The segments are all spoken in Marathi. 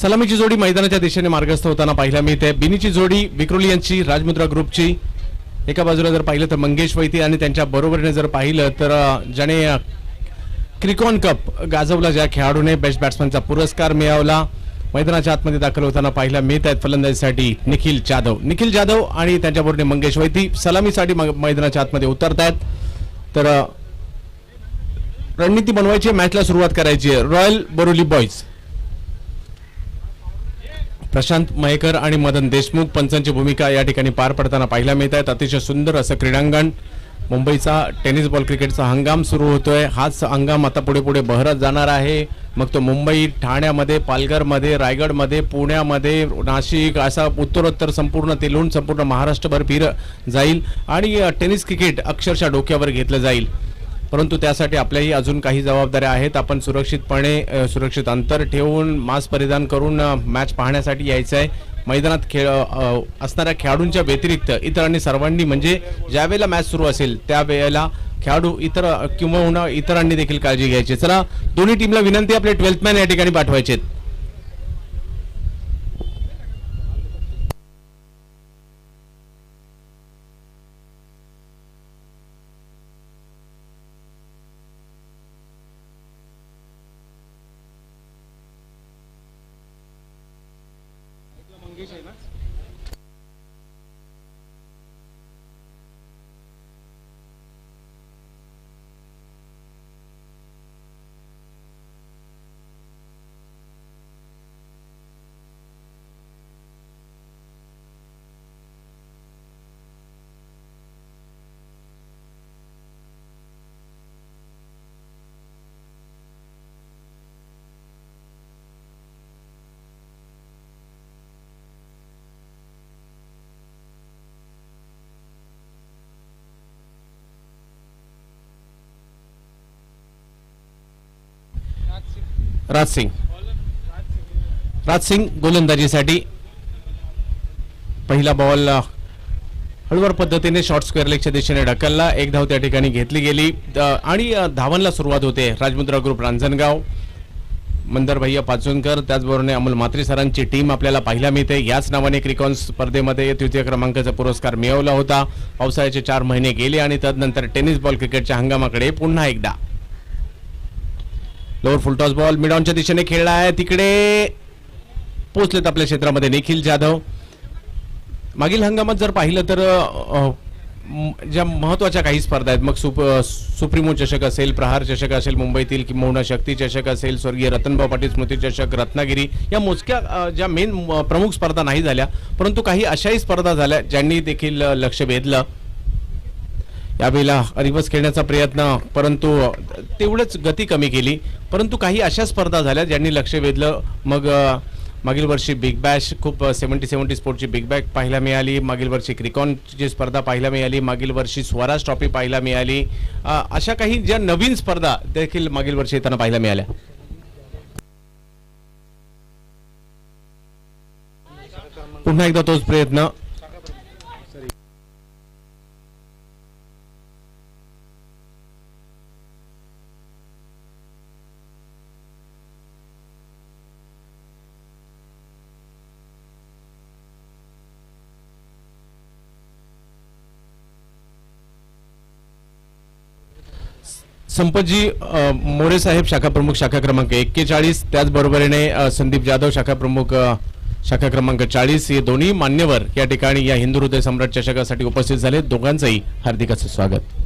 सलामीची जोडी मैदानाच्या दिशेने मार्गस्थ होताना पाहायला मिळते. बिनीची जोडी विक्रोली यांची, राजमुद्रा ग्रुपची. एका बाजूला जर पाहिलं तर मंगेश वैती आणि त्यांच्या बरोबरीने जर पाहिलं तर ज्याने क्रिकॉन कप गाजवला, ज्या खेळाडूने बेस्ट बॅट्समनचा पुरस्कार मिळवला, मैदानाच्या आतमध्ये दाखल होताना पाहायला मिळत आहेत फलंदाजीसाठी निखिल जाधव आणि त्यांच्याबरोबर मंगेश वैती सलामीसाठी मैदानाच्या आतमध्ये उतरत आहेत. तर रणनीती बनवायची, मॅचला सुरुवात करायची. रॉयल बोरिवली बॉयज, प्रशांत मयेकर आणि मदन देशमुख पंचांची भूमिका या ठिकाणी पार पडताना पाहायला मिळत आहेत. अतिशय सुंदर असं क्रीडांगण. मुंबईचा टेनिस बॉल क्रिकेटचा हंगाम सुरू होतोय. हाच हंगाम आता पुढे पुढे बहरत जाणार आहे. मग तो मुंबई, ठाण्यामध्ये, पालघरमध्ये, रायगडमध्ये, पुण्यामध्ये, नाशिक, असा उत्तरोत्तर संपूर्ण तेलून संपूर्ण महाराष्ट्रभर फिर जाईल आणि टेनिस क्रिकेट अक्षरशः डोक्यावर घेतलं जाईल. परंतु त्यासाठी आपल्याही अजून काही जबाबदाऱ्या आहेत. आपण सुरक्षितपणे सुरक्षित अंतर ठेवून मास्क परिधान करून मॅच पाहण्यासाठी यायचं आहे. मैदानात खेळ असणाऱ्या खेळाडूंच्या व्यतिरिक्त इतरांनी सर्वांनी, म्हणजे ज्या वेळेला मॅच सुरू असेल त्यावेळेला खेळाडू किंवा इतरांनी देखील काळजी घ्यायची. चला, दोन्ही टीमला विनंती, आपले 12th मॅन या ठिकाणी पाठवायचे. राज सिंग गोलंदाजीसाठी. पहिला बॉल हळूवार पद्धतीने शॉर्ट स्क्वेअर लेगच्या दिशेने ढकलला. एक धाव त्या ठिकाणी घेतली गेली आणि धावांना सुरुवात होते. राजमुद्रा ग्रुप रांजणगाव, मंदर भैया पाचोनकर, त्याचबरोबर अमोल म्हात्रे सरांची टीम आपल्याला पाहायला मिळते. याच नावाने क्रिकॉन स्पर्धेमध्ये तृतीय क्रमांकाचा पुरस्कार मिळवला होता. पावसाळ्याचे 4 महिने गेले आणि तदनंतर टेनिस बॉल क्रिकेटच्या हंगामाकडे पुन्हा एकदा. लोअर फुलटॉस बॉल मिडॉनच्या दिशेने खेळला आहे. तिकडे पोहोचलेत आपल्या क्षेत्रामध्ये निखिल जाधव. मागील हंगामात जर पाहिलं तर ज्या महत्त्वाच्या काही स्पर्धा आहेत, मग सुप्रीमो चषक असेल, प्रहार चषक असेल मुंबईतील, किंवा शक्ती चषक असेल, स्वर्गीय रतनभाऊ पाटील स्मृती चषक, रत्नागिरी, या मोजक्या ज्या मेन प्रमुख स्पर्धा नाही झाल्या, परंतु काही अशाही स्पर्धा झाल्या ज्यांनी देखील लक्ष वेधलं. यावेळेला रिव्हर्स खेळण्याचा प्रयत्न, परंतु तेवढंच गती कमी केली. परंतु काही अशा स्पर्धा झाल्या ज्यांनी लक्ष वेधलं. मग मागील वर्षी बिग बॅश, खूप 70 स्पोर्टची बिग बॅश पाहायला मिळाली. मागील वर्षी क्रिकॉनची स्पर्धा पाहायला मिळाली. मागील वर्षी स्वराज ट्रॉफी पाहायला मिळाली. अशा काही ज्या नवीन स्पर्धा देखील मागील वर्षी येताना पाहायला मिळाल्या. पुन्हा एकदा तोच प्रयत्न. संपतजी मोरे साहेब शाखा प्रमुख शाखा क्रमांक 41, त्याचबरोबरीने संदीप जाधव शाखा प्रमुख शाखा क्रमांक 40, हे दोन्ही मान्यवर या ठिकाणी या हिंदू हृदय सम्राट चषकासाठी उपस्थित झाले. दोघांचंही हार्दिक असं स्वागत.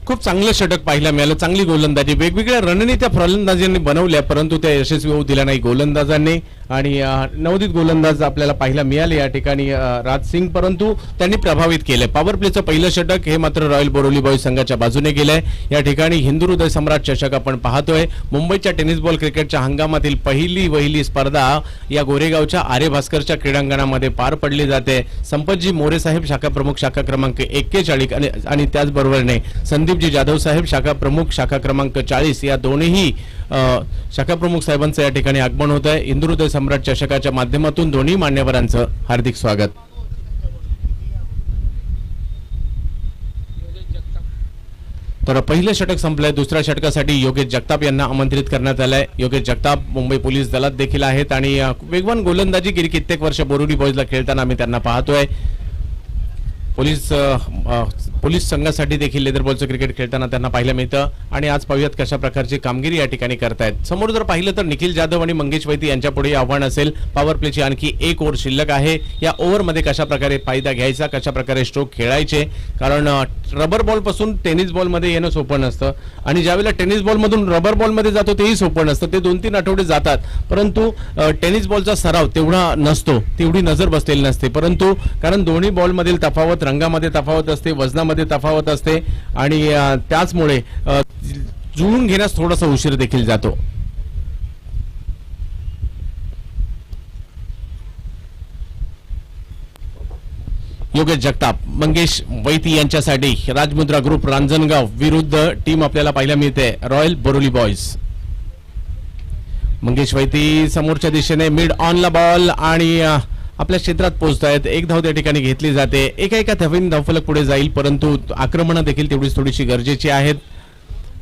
खूप चांगलं षटक पाहायला मिळालं, चांगली गोलंदाजी, वेगवेगळ्या रणनीत्या फलंदाजांनी बनवल्या परंतु त्या यशस्वी होऊ दिल्या नाही गोलंदाजांनी. आणि नवोदित गोलंदाज आपल्याला पाहायला मिळाले या ठिकाणी राज सिंग, परंतु त्यांनी प्रभावित केले. पॉवर प्लेचं पहिलं षटक हे मात्र रॉयल बोरिवली बॉईज संघाच्या बाजूने गेलंय. या ठिकाणी हिंदू हृदय सम्राट चषक आपण पाहतोय. मुंबईच्या टेनिस बॉल क्रिकेटच्या हंगामातील पहिली स्पर्धा या गोरेगावच्या आर्य भास्करच्या क्रीडांगणामध्ये पार पडली जाते. संपतजी मोरे साहेब शाखा प्रमुख शाखा क्रमांक 41 आणि त्याचबरोबरने संदीपजी जाधव साहेब शाखा प्रमुख शाखा क्रमांक 40 या दोन्ही शाखा प्रमुख साहेबांचं या ठिकाणी आगमन होत आहे. हिंदू हृदय सम्राट चषकाच्या माध्यमातून दोन्ही मान्यवरांचं हार्दिक स्वागत. तर पहिलं षटक संपलंय. दुसऱ्या षटकासाठी योगेश जगताप यांना आमंत्रित करण्यात आलंय. योगेश जगताप मुंबई पोलीस दलात देखील आहेत आणि वेगवान गोलंदाजी गेली कित्येक वर्ष बोरिवली बॉईजला खेळताना आम्ही त्यांना पाहतोय. पोलीस संघासाठी देखील लेदर बॉलचं क्रिकेट खेळताना त्यांना पाहायला मिळतं. आणि आज पाहूयात कशा प्रकारची कामगिरी या ठिकाणी करतायत. समोर जर पाहिलं तर निखिल जाधव आणि मंगेश वैती यांच्या पुढे आव्हान असेल. पॉवर प्लेची आणखी एक ओव्हर शिल्लक आहे. या ओव्हरमध्ये कशा प्रकारे फायदा घ्यायचा, कशा प्रकारे स्ट्रोक खेळायचे, कारण रबर बॉल पासून टेनिस बॉल मध्ये येणं सोपं नसतं आणि ज्यावेळेला टेनिस बॉल मधून रबर बॉल मध्ये जातो तेही सोपं नसतं. ते 2-3 आठवडे जातात, परंतु टेनिस बॉलचा सराव तेवढा नसतो, तेवढी नजर बसलेली नसते. परंतु कारण दोन्ही बॉल मधील तफावत रंगामध्ये तफावत असते, वजनामध्ये तफावत असते आणि त्याचमुळे जुळून घेण्यास थोडासा उशीर देखील जातो. योगेश जगताप, मंगेश वैती यांच्यासाठी राजमुद्रा ग्रुप रांजणगाव विरुद्ध टीम आपल्याला पाहायला मिळते रॉयल बोरिवली बॉईज. मंगेश वैती समोरच्या दिशेने मिड ऑनला बॉल आणि आपल्या क्षेत्रात पोहोचतायत. एक धाव त्या ठिकाणी घेतली जाते. एका धावीने धावफलक पुढे जाईल, परंतु आक्रमण देखील तेवढीच थोडीशी गरजेची आहेत.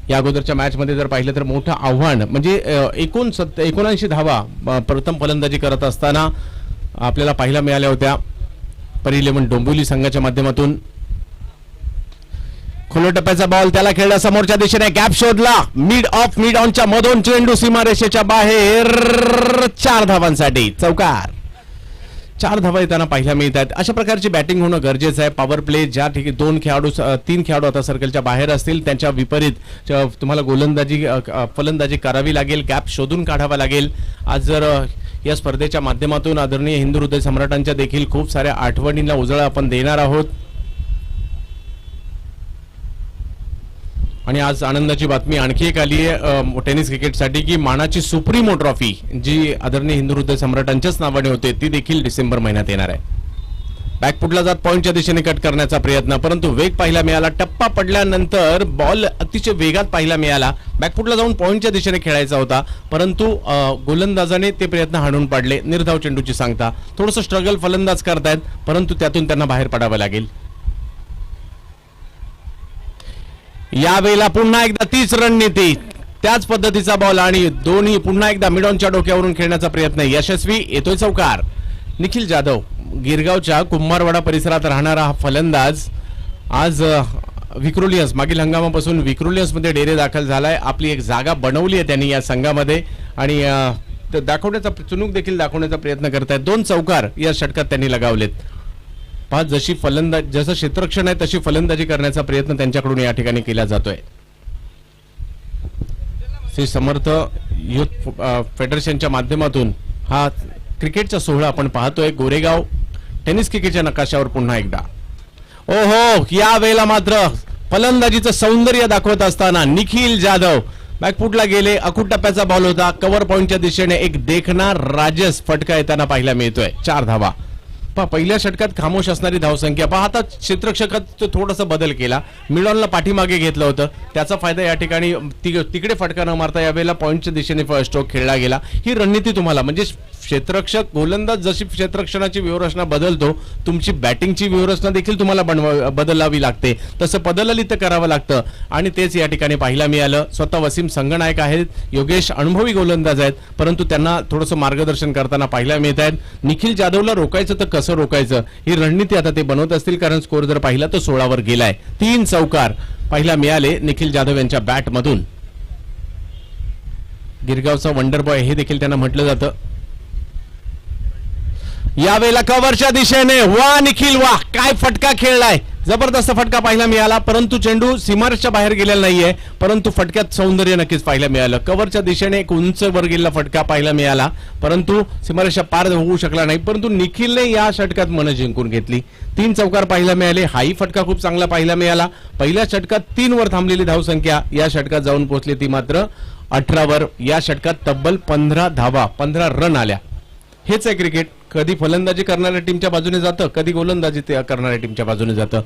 या अगोदरच्या मॅच मध्ये जर पाहिलं तर मोठं आव्हान म्हणजे 79 धावा प्रथम फलंदाजी करत असताना आपल्याला पाहायला मिळाल्या होत्या परी11 डोंबिवली संघाच्या माध्यमातून. खुल्या टप्प्याचा बॉल त्याला खेळला, समोरच्या दिशेने गॅप शोधला, मिड ऑनच्या मधून चेंडू सीमारेषेच्या बाहेर. 4 धावांसाठी चौकार. 4 धावा येताना पाहायला मिळत आहेत. अशा प्रकारची बॅटिंग होणं गरजेचं आहे. पॉवर प्ले ज्या ठिकाणी 3 खेळाडू आता सर्कलच्या बाहेर असतील त्यांच्या विपरीत तुम्हाला फलंदाजी करावी लागेल, गॅप शोधून काढावा लागेल. आज जर या स्पर्धेच्या माध्यमातून आदरणीय हिंदू हृदय सम्राटांच्या देखील खूप साऱ्या आठवणींना उजाळा आपण देणार आहोत. आणि आज आनंदाची बातमी आणखी एक आली आहे टेनिस क्रिकेटसाठी की मानाची सुप्रीमो ट्रॉफी जी आदरणीय हिंदू हृदय सम्राटांच्याच नावाने होते ती देखील डिसेंबर महिन्यात येणार आहे. बॅकफुटला जात पॉइंटच्या दिशेने कट करण्याचा प्रयत्न, परंतु वेग पाहायला मिळाला. टप्पा पडल्यानंतर बॉल अतिशय वेगात पाहायला मिळाला. बॅकफुटला जाऊन पॉइंटच्या दिशेने खेळायचा होता, परंतु गोलंदाजाने ते प्रयत्न हाणून पाडले. निर्धाव चेंडूची सांगता. थोडंसं स्ट्रगल फलंदाज करतायत, परंतु त्यातून त्यांना बाहेर पडावं लागेल. यावेळेला पुन्हा एकदा तीच रणनीती, त्याच पद्धतीचा बॉल आणि दोन्ही पुन्हा एकदा मिडॉनच्या डोक्यावरून खेळण्याचा प्रयत्न यशस्वी. येतोय चौकार. निखिल जाधव गिरगावच्या कुंभारवाडा परिसरात राहणारा हा फलंदाज आज विक्रोलियन्स मागील हंगामापासून विक्रोलियन्स मध्ये डेरे दाखल झालाय. आपली एक जागा बनवली आहे त्यांनी या संघामध्ये आणि दाखवण्याचा चुणूक देखील दाखवण्याचा प्रयत्न करतायत. 2 चौकार या षटकात त्यांनी लगावलेत. जसं क्षेत्ररक्षण आहे तशी फलंदाजी करण्याचा प्रयत्न त्यांच्याकडून या ठिकाणी केला जातोय. श्री समर्थ युथ फेडरेशनच्या माध्यमातून हा क्रिकेटचा सोहळा आपण पाहतोय गोरेगाव टेनिस क्रिकेटच्या नकाशावर पुन्हा एकदा. ओहो, या वेळेला मात्र फलंदाजीचं सौंदर्य दाखवत असताना निखिल जाधव बॅकफुटला गेले. अकूट टप्प्याचा बॉल होता. कव्हर पॉइंटच्या दिशेने एक देखणार राजस फटका येताना पाहायला मिळतोय. 4 धावा. पहिल्या षटकात खामोश असणारी धावसंख्या पहा. आता क्षेत्ररक्षकात थोडासा बदल केला, मिडॉनला पाठीमागे घेतलं होतं, त्याचा फायदा या ठिकाणी तिकडे फटका न मारता यावेळेला पॉइंटच्या दिशेने स्ट्रोक खेळला गेला. ही रणनीती तुम्हाला म्हणजे क्षेत्ररक्षक गोलंदाज जशी क्षेत्ररक्षणाची व्यूहरचना बदलतो तुमची बॅटिंगची व्यूहरचना देखील तुम्हाला बदलावी लागते. तसं बदललित करावं लागतं आणि तेच या ठिकाणी पाहायला मिळालं. स्वतः वसीम संगनायक आहेत, योगेश अनुभवी गोलंदाज आहेत, परंतु त्यांना थोडंसं मार्गदर्शन करताना पाहायला मिळत आहेत. निखिल जाधवला रोखायचं तर कसं रोखायचं ही रणनीती आता ते बनवत असतील, कारण स्कोर जर पाहिला तर 16 वर गेलाय. 3 चौकार पाहायला मिळाले निखिल जाधव यांच्या बॅट मधून. गिरगावचा वंडर बॉय हे देखील त्यांना म्हटलं जातं. यावेळेला कव्हरच्या दिशेने वा निखिल वा, काय फटका खेळलाय. जबरदस्त फटका पाहायला मिळाला, परंतु चेंडू सीमारेषच्या बाहेर गेलेला नाहीये, परंतु फटक्यात सौंदर्य नक्कीच पाहायला मिळालं. कव्हरच्या दिशेने एक उंच वर गेलेला फटका पाहायला मिळाला, परंतु सीमारेषा पार होऊ शकला नाही. परंतु निखिलने या षटकात मन जिंकून घेतली. 3 चौकार पाहायला मिळाले. हाही फटका खूप चांगला पाहायला मिळाला. पहिल्या षटकात 3 वर थांबलेली धावसंख्या या षटकात जाऊन पोहोचली ती मात्र 18 वर. या षटकात तब्बल 15 धावा, 15 रन आल्या. हेच आहे क्रिकेट. कधी फलंदाजी करणाऱ्या टीमच्या बाजूने जातं, कधी गोलंदाजी करणाऱ्या टीमच्या बाजूने जातं.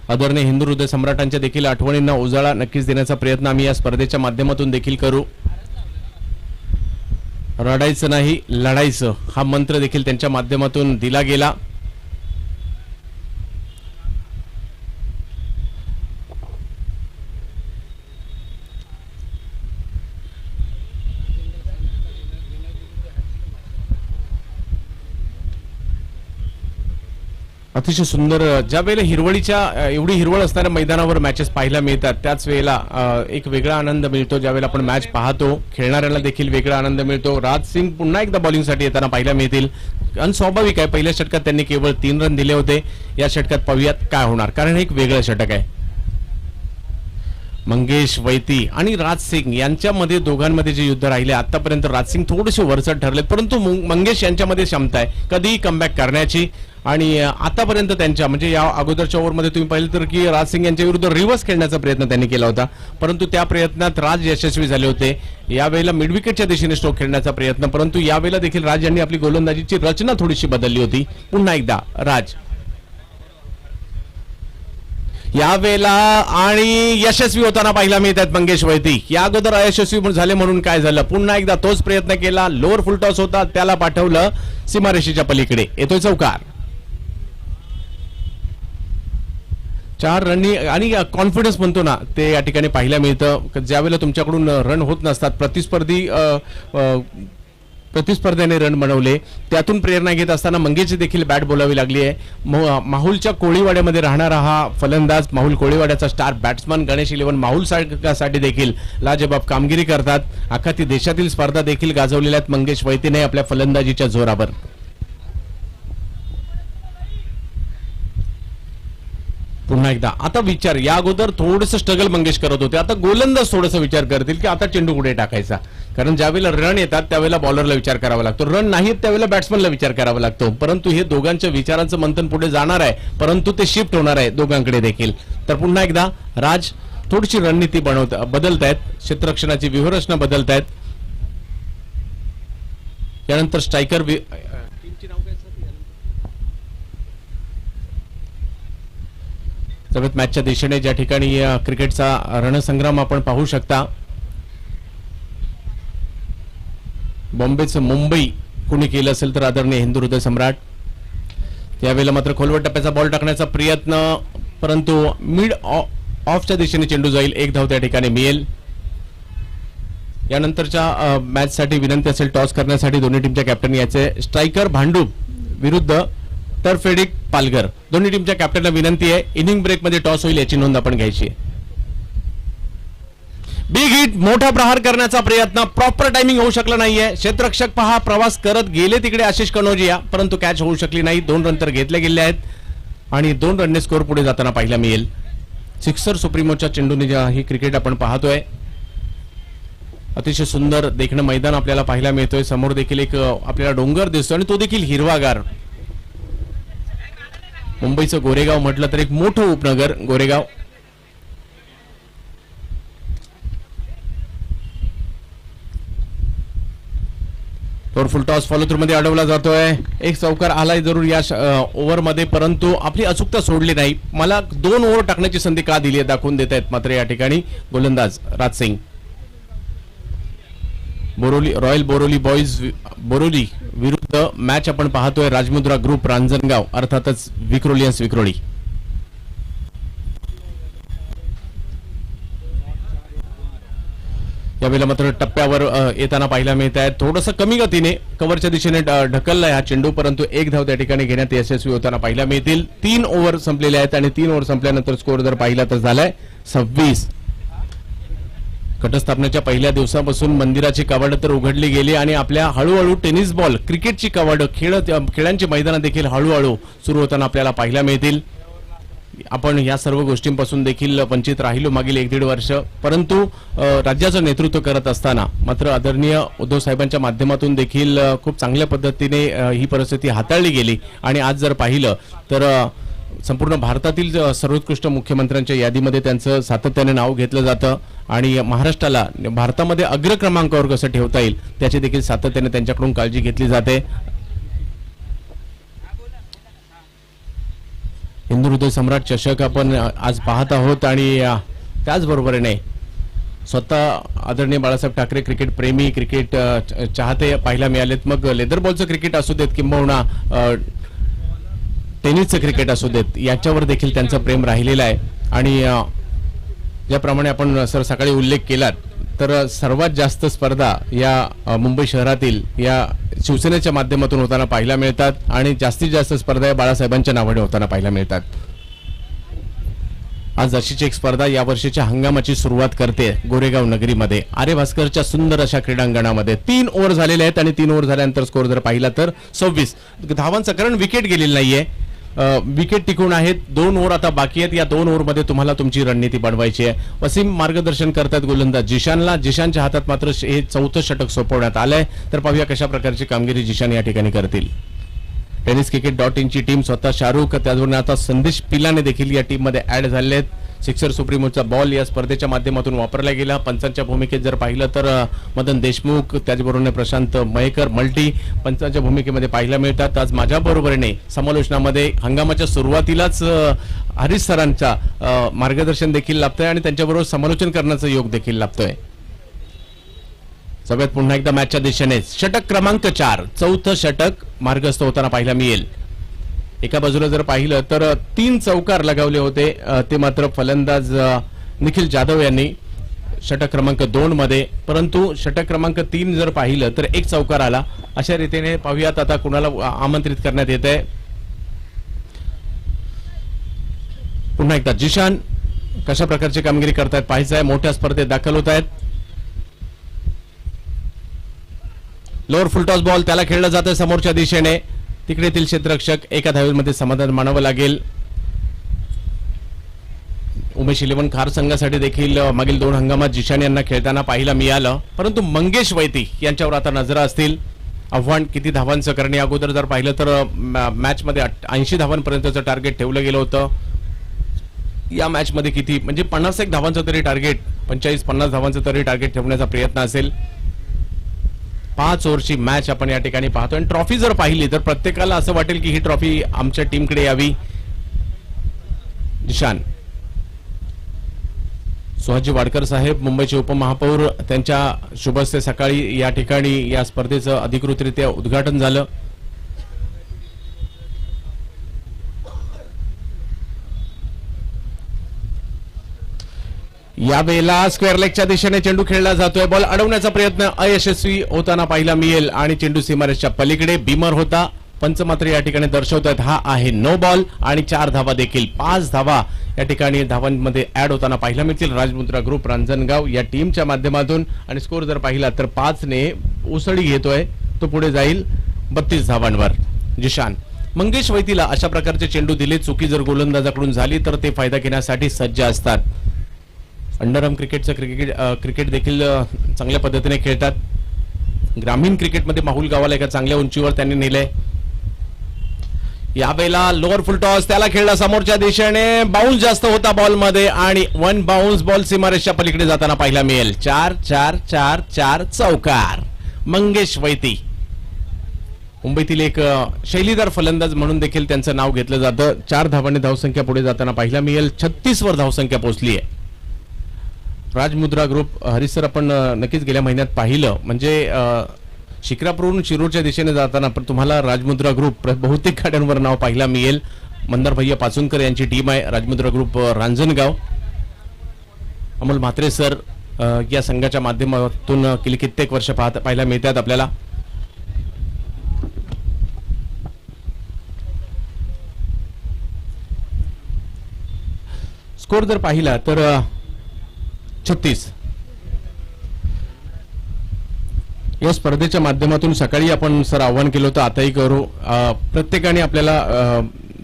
आदरणीय हिंदू हृदय सम्राटांच्या देखील आठवणींना उजाळा नक्कीच देण्याचा प्रयत्न आम्ही या स्पर्धेच्या माध्यमातून देखील करू. रडायचं नाही, लढायचं हा मंत्र देखील त्यांच्या माध्यमातून दिला गेला. अतिशय सुंदर. ज्या वेळेला हिरवळीच्या एवढी हिरवळ असणाऱ्या मैदानावर मॅचेस पाहायला मिळतात, त्याच वेळेला एक वेगळा आनंद मिळतो. ज्यावेळेला आपण मॅच पाहतो, खेळणाऱ्याला देखील वेगळा आनंद मिळतो. राज सिंग पुन्हा एकदा बॉलिंगसाठी येताना पाहायला मिळतील. स्वाभाविक आहे, पहिल्या षटकात त्यांनी केवळ 3 रन दिले होते. या षटकात पाहूयात काय होणार, कारण हे एक वेगळं षटक आहे. मंगेश वैती आणि राज सिंग यांच्यामध्ये दोघांमध्ये जे युद्ध राहिले आतापर्यंत, राज सिंग थोडेसे वरचढ ठरले, परंतु मंगेश यांच्यामध्ये क्षमता आहे कधीही कमबॅक करण्याची. आणि आतापर्यंत त्यांच्या म्हणजे या अगोदरच्या ओव्हरमध्ये तुम्ही पाहिलं तर की राज सिंग यांच्या विरुद्ध रिव्हर्स खेळण्याचा प्रयत्न त्यांनी केला होता, परंतु त्या प्रयत्नात राज यशस्वी झाले होते. यावेळेला मिडविकेटच्या दिशेने स्ट्रोक खेळण्याचा प्रयत्न, परंतु यावेळेला देखील राज यांनी आपली गोलंदाजीची रचना थोडीशी बदलली होती. पुन्हा एकदा राज यावेळेला आणि यशस्वी होताना पाहायला मिळतात मंगेश वैती. या अगोदर अयशस्वी झाले म्हणून काय झालं, पुन्हा एकदा तोच प्रयत्न केला. लोअर फुलटॉस होता, त्याला पाठवलं सीमारेषेच्या पलीकडे. येतोय चौकार. 4 रननी आणि कॉन्फिडन्स म्हणतो ना ते या ठिकाणी पाहायला मिळतं. ज्यावेळेला तुमच्याकडून रन होत नसतात, प्रतिस्पर्ध्याने रन बनवले, त्यातून प्रेरणा घेत असताना मंगेशची देखील बॅट बोलावी लागली आहे. माहुलच्या कोळीवाड्यामध्ये राहणारा हा फलंदाज, माहुल कोळीवाड्याचा स्टार बॅट्समन गणेश 11 माहुल साठी देखील लाजबाब कामगिरी करतात. अख्खा ती देशातील स्पर्धा देखील गाजवलेल्या आहेत मंगेश वैतीने आपल्या फलंदाजीच्या जोरावर. पुन्हा एकदा आता विचार, या अगोदर थोडंसं स्ट्रगल मंगेश करत होते, आता गोलंदाज थोडासा विचार करतील की आता चेंडू कुठे टाकायचा. कारण ज्यावेळेला रन येतात त्यावेळेला बॉलरला विचार करावा लागतो, रन नाहीत त्यावेळेला बॅट्समनला विचार करावा लागतो. परंतु हे दोघांच्या विचारांचं मंथन पुढे जाणार आहे, परंतु ते शिफ्ट होणार आहे दोघांकडे देखील. तर पुन्हा एकदा राज थोडीशी रणनीती बदलतायत, क्षेत्ररक्षणाची व्यूहरचना बदलतायत. यानंतर स्ट्रायकर सगळ्यात मॅचच्या दिशेने ज्या ठिकाणी क्रिकेटचा रणसंग्राम आपण पाहू शकता. बॉम्बेचं मुंबई कुणी केलं असेल तर आदरणीय हिंदू हृदय सम्राट. त्यावेळेला मात्र खोलवर टप्प्याचा बॉल टाकण्याचा प्रयत्न, परंतु मिड ऑफच्या दिशेने चेंडू जाईल. 1 धाव त्या ठिकाणी मिळेल. यानंतरच्या मॅचसाठी विनंती असेल टॉस करण्यासाठी दोन्ही टीमच्या कॅप्टन याचे. स्ट्रायकर भांडूप विरुद्ध टर्फेडिक पालघर, दोन्ही टीमच्या कॅप्टनला विनंती आहे इनिंग ब्रेकमध्ये टॉस होईल याची नोंद आपण घ्यायची आहे. बिग हिट, मोठा प्रहार करण्याचा प्रयत्न, प्रॉपर टायमिंग होऊ शकला नाहीये. क्षेत्ररक्षक पहा प्रवास करत गेले तिकडे आशिष कनोजिया, परंतु कॅच होऊ शकली नाही. 2 रन तर घेतले गेले आहेत आणि 2 रनने स्कोर पुढे जाताना पाहायला मिळेल. सिक्सर सुप्रीमोच्या चेंडूने ही क्रिकेट आपण पाहतोय. अतिशय सुंदर देखणं मैदान आपल्याला पाहायला मिळतोय. समोर देखील एक आपल्याला डोंगर दिसतो आणि तो देखील हिरवागार. मुंबईचं गोरेगाव म्हटलं तर एक मोठं उपनगर गोरेगाव. तर फुल टॉस फॉलो थ्रू मध्ये अडवला जातोय. एक चौकार आलाय जरूर या ओव्हर मध्ये, परंतु आपली अचूकता सोडली नाही. मला 2 ओव्हर टाकण्याची संधी का दिली आहे दाखवून देत आहेत मात्र या ठिकाणी गोलंदाज राज सिंग. बोरोली रॉयल बोरोली बॉईज बोरोली विरुद्ध मॅच आपण पाहतोय राजमुद्रा ग्रुप रांजणगाव, अर्थातच विक्रोलियन्स विक्रोळी. यावेळेला मात्र टप्प्यावर येताना पाहायला मिळत आहे. थोडंसं कमी गतीने कव्हरच्या दिशेने ढकललाय हा चेंडू, परंतु 1 धाव त्या ठिकाणी घेण्यात यशस्वी होताना पाहायला मिळतील. 3 ओव्हर संपलेले आहेत आणि 3 ओव्हर संपल्यानंतर स्कोर जर पाहिला तर झालाय 26. घटस्थापनेच्या पहिल्या दिवसापासून मंदिराची कवाडं तर उघडली गेली आणि आपल्या हळूहळू टेनिस बॉल क्रिकेटची कवाडं खेळांची मैदानं देखील हळूहळू सुरू होताना आपल्याला पाहायला मिळतील. आपण या सर्व गोष्टींपासून देखील वंचित राहिलो मागील 1-1.5 वर्ष, परंतु राज्याचं नेतृत्व करत असताना मात्र आदरणीय उद्धव साहेबांच्या माध्यमातून देखील खूप चांगल्या पद्धतीने ही परिस्थिती हाताळली गेली आणि आज जर पाहिलं तर संपूर्ण भारतातील सर्वोत्कृष्ट मुख्यमंत्र्यांच्या यादीमध्ये त्यांचं सातत्याने नाव घेतलं जातं आणि महाराष्ट्राला भारतामध्ये अग्रक्रमांकावर कसं ठेवता येईल त्याची देखील सातत्याने त्यांच्याकडून काळजी घेतली जाते. हिंदू हृदय सम्राट चषक आपण आज पाहत आहोत आणि त्याचबरोबरीने स्वतः आदरणीय बाळासाहेब ठाकरे क्रिकेट प्रेमी, क्रिकेट चाहते पाहायला मिळालेत. मग लेदर बॉलचं क्रिकेट असू देत किंबहुना टेनिसचं क्रिकेट असू देत, याच्यावर देखील त्यांचं प्रेम राहिलेलं आहे. आणि ज्याप्रमाणे आपण सर सकाळी उल्लेख केलात तर सर्वात जास्त स्पर्धा या मुंबई शहरातील या शिवसेनेच्या माध्यमातून होताना पाहायला मिळतात आणि जास्तीत जास्त स्पर्धा या बाळासाहेबांच्या नावाने होताना पाहायला मिळतात. आज अशीच एक स्पर्धा या वर्षीच्या हंगामाची सुरुवात करते गोरेगाव नगरीमध्ये आर्य भास्करच्या सुंदर अशा क्रीडांगणामध्ये. 3 ओव्हर झालेले आहेत आणि 3 ओव्हर झाल्यानंतर स्कोर जर पाहिला तर 26 धावांचा, कारण विकेट गेलेली नाहीये, विकेट टिकून आहेत. 2 ओव्हर आता बाकी आहेत. या 2 ओव्हरमध्ये तुम्हाला तुमची रणनीती बनवायची आहे. वसीम मार्गदर्शन करतात गोलंदाज जिशानला. जिशानच्या हातात मात्र हे 4थं षटक सोपवण्यात आलंय. तर पाहूया कशा प्रकारची कामगिरी जिशान या ठिकाणी करतील. tenniscricket.in ची टीम स्वतः शाहरुख, त्याचबरोबर आता संदेश पिलाने देखील या टीम मध्ये ऍड झाले आहेत. सिक्सर सुप्रीमोचा बॉल या स्पर्धेच्या माध्यमातून वापरला गेला. पंचांच्या भूमिकेत जर पाहिलं तर मदन देशमुख, त्याचबरोबर प्रशांत मयेकर मल्टी पंचांच्या भूमिकेमध्ये पाहायला मिळतात. आज माझ्या बरोबरीने समालोचनामध्ये हंगामाच्या सुरुवातीलाच हरीश सरांचा मार्गदर्शन देखील लाभतंय आणि त्यांच्याबरोबर समालोचन करण्याचं योग देखील लाभतोय. सगळ्यात पुन्हा एकदा मॅचच्या दिशेने षटक क्रमांक 4, 4थं षटक मार्गस्थ होताना पाहायला मिळेल. एका बाजूला जर पाहिलं तर 3 चौकार लगावले होते, ते मात्र फलंदाज निखिल जाधव यांनी षटक क्रमांक 2 मध्ये, परंतु षटक क्रमांक 3 जर पाहिलं तर 1 चौकार आला. अशा रीतीने पाहूयात आता कुणाला आमंत्रित करण्यात येत आहे. पुन्हा एकदा जिशान कशा प्रकारची कामगिरी करतायत पाहायचं आहे. मोठ्या स्पर्धेत दाखल होत आहेत. लोअर फुलटॉस बॉल त्याला खेळला जातं समोरच्या दिशेने. तिकडेतील क्षेत्ररक्षक एका धावेमध्ये समाधान मानावं लागेल. उमेश 11 खार संघासाठी देखील मागील 2 हंगामात जिशान यांना खेळताना पाहायला मिळालं, परंतु मंगेश वैती यांच्यावर आता नजरा असतील. आव्हान किती धावांचं करणे अगोदर जर पाहिलं तर मॅच मध्ये 80 धावांपर्यंतचं टार्गेट ठेवलं गेलं होतं. या मॅच मध्ये किती म्हणजे 51 धावांचं तरी टार्गेट, 45-50 धावांचं तरी टार्गेट ठेवण्याचा प्रयत्न असेल. 5 ओव्हरची मॅच आपण या ठिकाणी पाहतो आणि ट्रॉफी जर पाहिली तर प्रत्येकाला असं वाटेल की ही ट्रॉफी आमच्या टीमकडे यावी. जिशान सुहाजी वाडकर साहेब मुंबईचे उपमहापौर, त्यांच्या शुभ हस्ते सकाळी या ठिकाणी या स्पर्धेचं अधिकृतरित्या उद्घाटन झालं. यावेळेला स्क्वेअर लेगच्या दिशेने चेंडू खेळला जातोय. बॉल अडवण्याचा प्रयत्न अयशस्वी होताना पाहायला मिळेल आणि चेंडू सीमारेषच्या पलीकडे बीमर होता. पंच मात्र या ठिकाणी दर्शवतात हा आहे नो बॉल आणि 4 धावा देखील 5 धावा या ठिकाणी धावांमध्ये ऍड होताना पाहायला मिळतील. राजमुद्रा ग्रुप रांजणगाव या टीमच्या माध्यमातून आणि स्कोर जर पाहिला तर 5 ने उसळी घेतोय, तो पुढे जाईल 32 धावांवर. जिशान मंगेश वैतीला अशा प्रकारचे चेंडू दिले, चुकी जर गोलंदाजाकडून झाली तर ते फायदा घेण्यासाठी सज्ज असतात. अंडरआर्म क्रिकेटचं क्रिकेट देखील चांगल्या पद्धतीने खेळतात. ग्रामीण क्रिकेटमध्ये माहुल गावाला एका चांगल्या उंचीवर त्यांनी नेलंय. यावेळेला लोअर फुल टॉस त्याला खेळला समोरच्या दिशेने, बाउन्स जास्त होता बॉल मध्ये आणि 1 बाउन्स बॉल सीमारेषच्या पलीकडे जाताना पाहायला मिळेल. 4-4-4-4 चौकार. मंगेश वैती मुंबईतील एक शैलीदार फलंदाज म्हणून देखील त्यांचं नाव घेतलं जातं. 4 धावांनी धावसंख्या पुढे जाताना पाहायला मिळेल. 36 वर धावसंख्या पोहोचली आहे. राजमुद्रा ग्रुप हरिसर आपण नक्कीच गेल्या महिन्यात पाहिलं, म्हणजे शिक्रापूरहून शिरूरच्या दिशेने जाताना पण तुम्हाला राजमुद्रा ग्रुप बहुतेक गाड्यांवर नाव पाहायला मिळेल. मंदार भैया पाचुनकर यांची टीम आहे राजमुद्रा ग्रुप रांजणगाव. अमोल म्हात्रे सर या संघाच्या माध्यमातून गेली कित्येक वर्ष पाहायला मिळतात आपल्याला. स्कोर जर पाहिला तर 36 या स्पर्धेच्या माध्यमातून सकाळी आपण सर आव्हान केलं होतं, आताही करू. प्रत्येकाने आपल्याला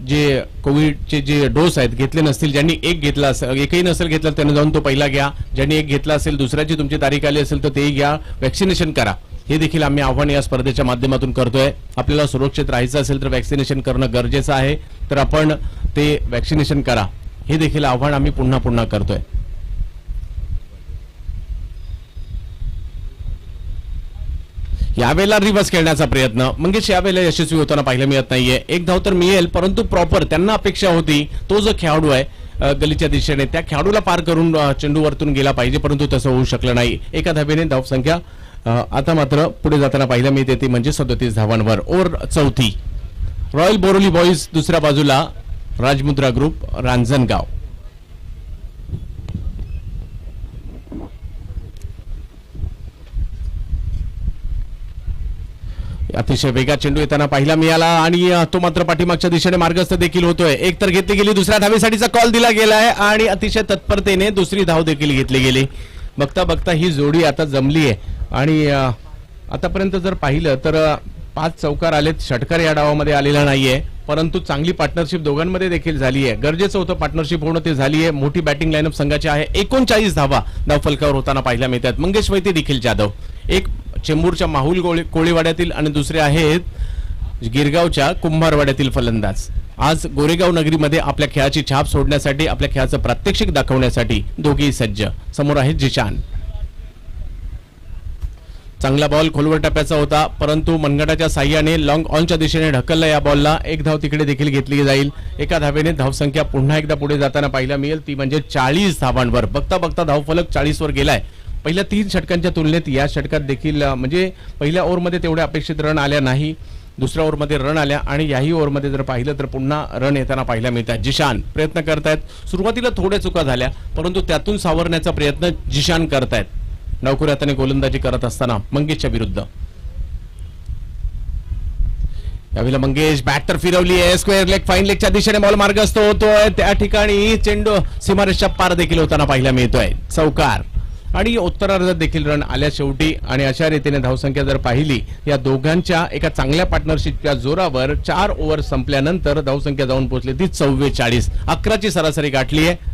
जे कोविडचे जे डोस आहेत घेतले नसतील, ज्यांनी एक घेतला असेल, एकही नसेल घेतला त्याने जाऊन तो पहिला घ्या. ज्यांनी एक घेतला असेल, दुसऱ्याची तुमची तारीख आली असेल तर तेही घ्या. वॅक्सिनेशन करा. हे देखील आम्ही आव्हान या स्पर्धेच्या माध्यमातून करतोय. आपल्याला सुरक्षित राहायचं असेल तर वॅक्सिनेशन करणं गरजेचं आहे, तर आपण ते वॅक्सिनेशन करा. हे देखील आव्हान आम्ही पुन्हा पुन्हा करतोय. यावेळेला रिव्हर्स खेळण्याचा प्रयत्न मंगेश यावेळेला यशस्वी होताना पाहायला मिळत नाहीये. एक धाव तर मिळेल, परंतु प्रॉपर त्यांना अपेक्षा होती तो जो खेळाडू आहे गलीच्या दिशेने त्या खेळाडूला पार करून चेंडू वरतून गेला पाहिजे, परंतु तसं होऊ शकलं नाही. एका धावेने धावसंख्या आता मात्र पुढे जाताना पाहायला मिळते ती म्हणजे 37 धावांवर. ओव्हर चौथी. रॉयल बोरोली बॉईज दुसऱ्या बाजूला राजमुद्रा ग्रुप रांजणगाव. अतिशय वेगात चेंडू येताना पाहिला मिळाला आणि तो मात्र पाठीमागच्या दिशेने मार्गस्थ देखील होतोय. एक तर घेतली गेली, दुसऱ्या धावेसाठीचा कॉल दिला गेलाय आणि अतिशय तत्परतेने दुसरी धाव देखील घेतली गेली. बघता बघता ही जोडी आता जमली आहे आणि आतापर्यंत जर पाहिलं तर 5 चौकार आलेत. षटकार या डावामध्ये आलेला नाहीये, परंतु चांगली पार्टनरशिप दोघांमध्ये देखील झाली आहे. गरजेचं होतं पार्टनरशिप होणं, ते झाली आहे. मोठी बॅटिंग लाईनअप संघाची आहे. 39 धावा धावफलकावर होताना पाहायला मिळतात. मंगेश वैती, निखिल जाधव, एक चेंबूरच्या माहुल कोळीवाड्यातील आणि दुसरे आहेत गिरगावच्या कुंभारवाड्यातील फलंदाज. आज गोरेगाव नगरीमध्ये आपल्या खेळाची छाप सोडण्यासाठी, आपल्या खेळाचं प्रात्यक्षिक दाखवण्यासाठी दोघेही सज्ज. समोर आहे जिशान. चांगला बॉल खोलवर टप्प्याचा होता, परंतु मनगटाच्या साह्याने लॉंग ऑनच्या दिशेने ढकलला या बॉलला. एक धाव तिकडे देखील घेतली जाईल. एका धावेने धावसंख्या पुन्हा एकदा पुढे जाताना पाहायला मिळेल, ती म्हणजे 40 धावांवर. बघता बघता धावफलक 40 वर गेलाय. पहिल्या 3 षटकांच्या तुलनेत या षटकात देखील म्हणजे पहिल्या ओव्हरमध्ये तेवढ्या अपेक्षित रन आल्या नाही, दुसऱ्या ओव्हरमध्ये रन आल्या आणि याही ओव्हरमध्ये जर पाहिलं तर पुन्हा रन येताना पाहायला मिळतात. जिशान प्रयत्न करतायत. सुरुवातीला थोड्या चुका झाल्या, परंतु त्यातून सावरण्याचा प्रयत्न जिशान करतायत. डावखुऱ्या हाताने गोलंदाजी करत असताना मंगेशच्या विरुद्ध. यावेळेला मंगेश बॅट तर फिरवली आहे. स्क्वेअर लेग, फाईन लेगच्या दिशेने बॉल मार्गस्थ होतोय. त्या ठिकाणी चेंडू सीमारेषच्या पार देखील होताना पाहायला मिळतोय. चौकार आणि उत्तरार्धात देखील रन आल्या शेवटी. आणि अशा रीतीने धावसंख्या जर पाहिली या दोघांच्या एका चांगल्या पार्टनरशिपच्या जोरावर 4 ओव्हर संपल्यानंतर धावसंख्या जाऊन पोहोचली ती 44. 11ची सरासरी गाठली आहे.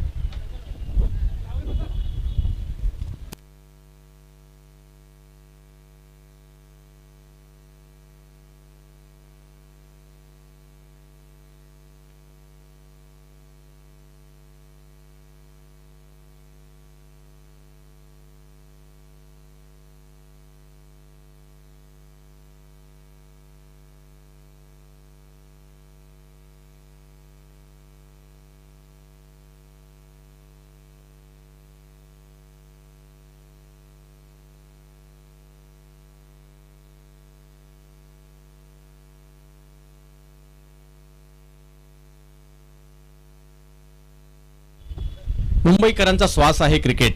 मुंबईकरांचा श्वास आहे क्रिकेट.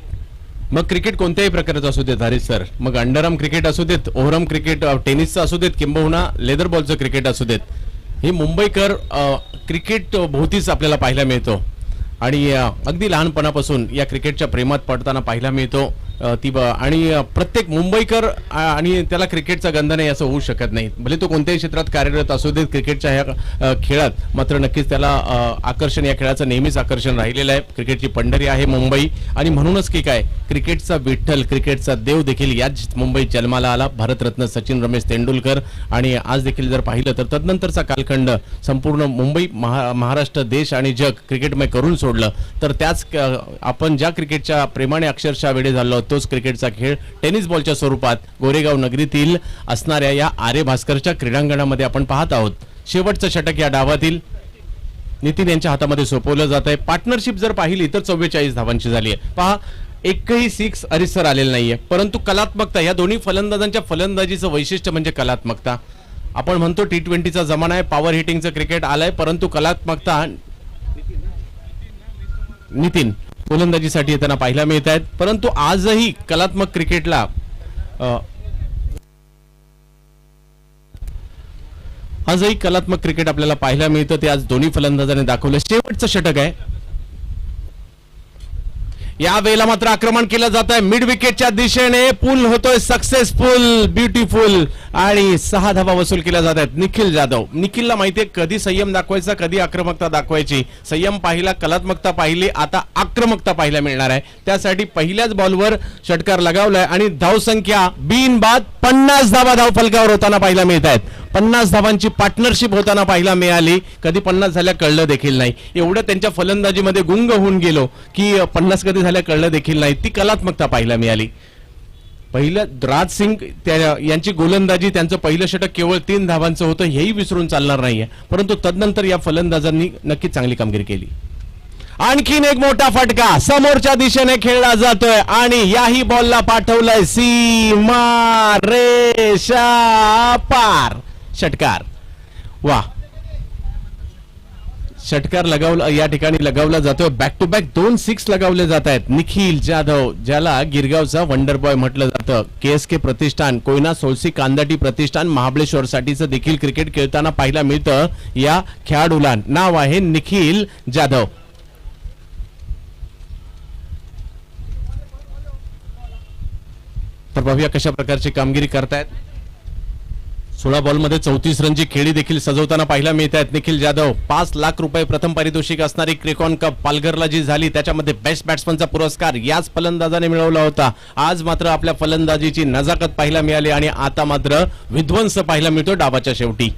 मग क्रिकेट कोणत्याही प्रकारचं असू देत हरीश सर, मग अंडरआर्म क्रिकेट असू देत, ओव्हरआर्म क्रिकेट, टेनिसचं असू देत, किंबहुना लेदर बॉलचं क्रिकेट असू देत, हे मुंबईकर क्रिकेट भोवतीच आपल्याला पाहायला मिळतो. आणि अगदी लहानपणापासून या क्रिकेटच्या प्रेमात पडताना पाहायला मिळतो. आणि प्रत्येक मुंबईकर आणि त्याला क्रिकेटचा गंध नाही असं होऊ शकत नाही. भले तो कोणत्याही क्षेत्रात कार्यरत असू देत, क्रिकेटच्या ह्या खेळात मात्र नक्कीच त्याला आकर्षण, या खेळाचं नेहमीच आकर्षण राहिलेलं आहे. क्रिकेटची पंढरी आहे मुंबई आणि म्हणूनच की काय क्रिकेटचा विठ्ठल, क्रिकेटचा देव देखील याच मुंबईत जन्माला आला. भारतरत्न सचिन रमेश तेंडुलकर. आणि आज देखील जर पाहिलं तर तदनंतरचा कालखंड संपूर्ण मुंबई, महाराष्ट्र, देश आणि जग क्रिकेटमय करून सोडलं. तर त्याच आपण ज्या क्रिकेटच्या प्रेमाने अक्षरशः वेडे झालो तोच क्रिकेटचा खेळ टेनिस बॉलच्या स्वरूपात गोरेगाव नगरीतील असणाऱ्या या आर्य भास्करच्या क्रीडांगणामध्ये आपण पाहत आहोत. शेवटचं षटक या डावातील नितीन यांच्या हातामध्ये सोपवलं जात आहे. पार्टनरशिप जर पाहिली तर 44 धावांची झाली आहे. पहा, एकही 6 हरीसर आलेलं नाहीये, परंतु कलात्मकता, या दोन्ही फलंदाजांच्या फलंदाजीचं वैशिष्ट्य म्हणजे कलात्मकता. आपण म्हणतो T20चा जमाना आहे, पॉवर हिटिंगचं क्रिकेट आलंय, परंतु कलात्मकता नितीन गोलंदाजीसाठी येताना पाहायला मिळत आहेत. परंतु आजही कलात्मक क्रिकेटला आजही कलात्मक क्रिकेट आपल्याला पाहायला मिळतं. ते आज दोन्ही फलंदाजांनी दाखवलं. शेवटचं षटक आहे. या वेळेला मात्र आक्रमण केलं जात आहे मिड विकेटच्या दिशेने. पूल होतोय सक्सेसफुल, ब्युटिफुल आणि 6 धावा वसूल केल्या जात आहेत. निखिल जाधव, निखिलला माहितीये कधी संयम दाखवायचा, कधी आक्रमकता दाखवायची. संयम पाहिला, कलात्मकता पाहिली, आता आक्रमकता पाहायला मिळणार आहे. त्यासाठी पहिल्याच बॉलवर षटकार लगावलाय आणि धावसंख्या बिनबाद 50 धावा धावफलकावर होताना पाहायला मिळत आहेत. 50 धावांची पार्टनरशिप होताना पाहायला मिळाली. कधी 50 झाल्या कळलं देखील नाही. एवढं त्यांच्या फलंदाजीमध्ये गुंग होऊन गेलो की 50 कधी झाल्या कळलं देखील नाही. ती कलात्मकता पाहायला मिळाली. पहिलं राज सिंग यांची गोलंदाजी, त्यांचं पहिलं षटक केवळ 3 धावांचं होतं, हेही विसरून चालणार नाहीये. परंतु तदनंतर या फलंदाजांनी नक्कीच चांगली कामगिरी केली. आणखीन एक मोठा फटका समोरच्या दिशेने खेळला जातोय आणि याही बॉलला पाठवलंय सीमा रेषा पार. षटकार, वा, षटकार लगावला या ठिकाणी लगावला जातोय. बॅक टू बॅक 2 6 लगावले जात आहेत. निखिल जाधव, ज्याला गिरगावचा वंडर बॉय म्हटलं जातं, KSK प्रतिष्ठान, कोयना सोळसी कांदाटी प्रतिष्ठान महाबळेश्वर साठीचं देखील क्रिकेट खेळताना पाहायला मिळतं. या खेळाडूला नाव आहे निखिल जाधव. तर पाहूया कशा प्रकारची कामगिरी करतायत. 16 बॉलमध्ये 34 रनची खेळी देखील सजवताना पाहायला मिळत आहेत निखिल जाधव. 5 लाख रुपये प्रथम पारितोषिक असणारी क्रिकॉन कप पालघरला जी झाली त्याच्यामध्ये बेस्ट बॅट्समनचा पुरस्कार याच फलंदाजाने मिळवला होता. आज मात्र आपल्या फलंदाजीची नजाकत पाहायला मिळाली आणि आता मात्र विध्वंस पाहायला मिळतो डावाच्या शेवटी.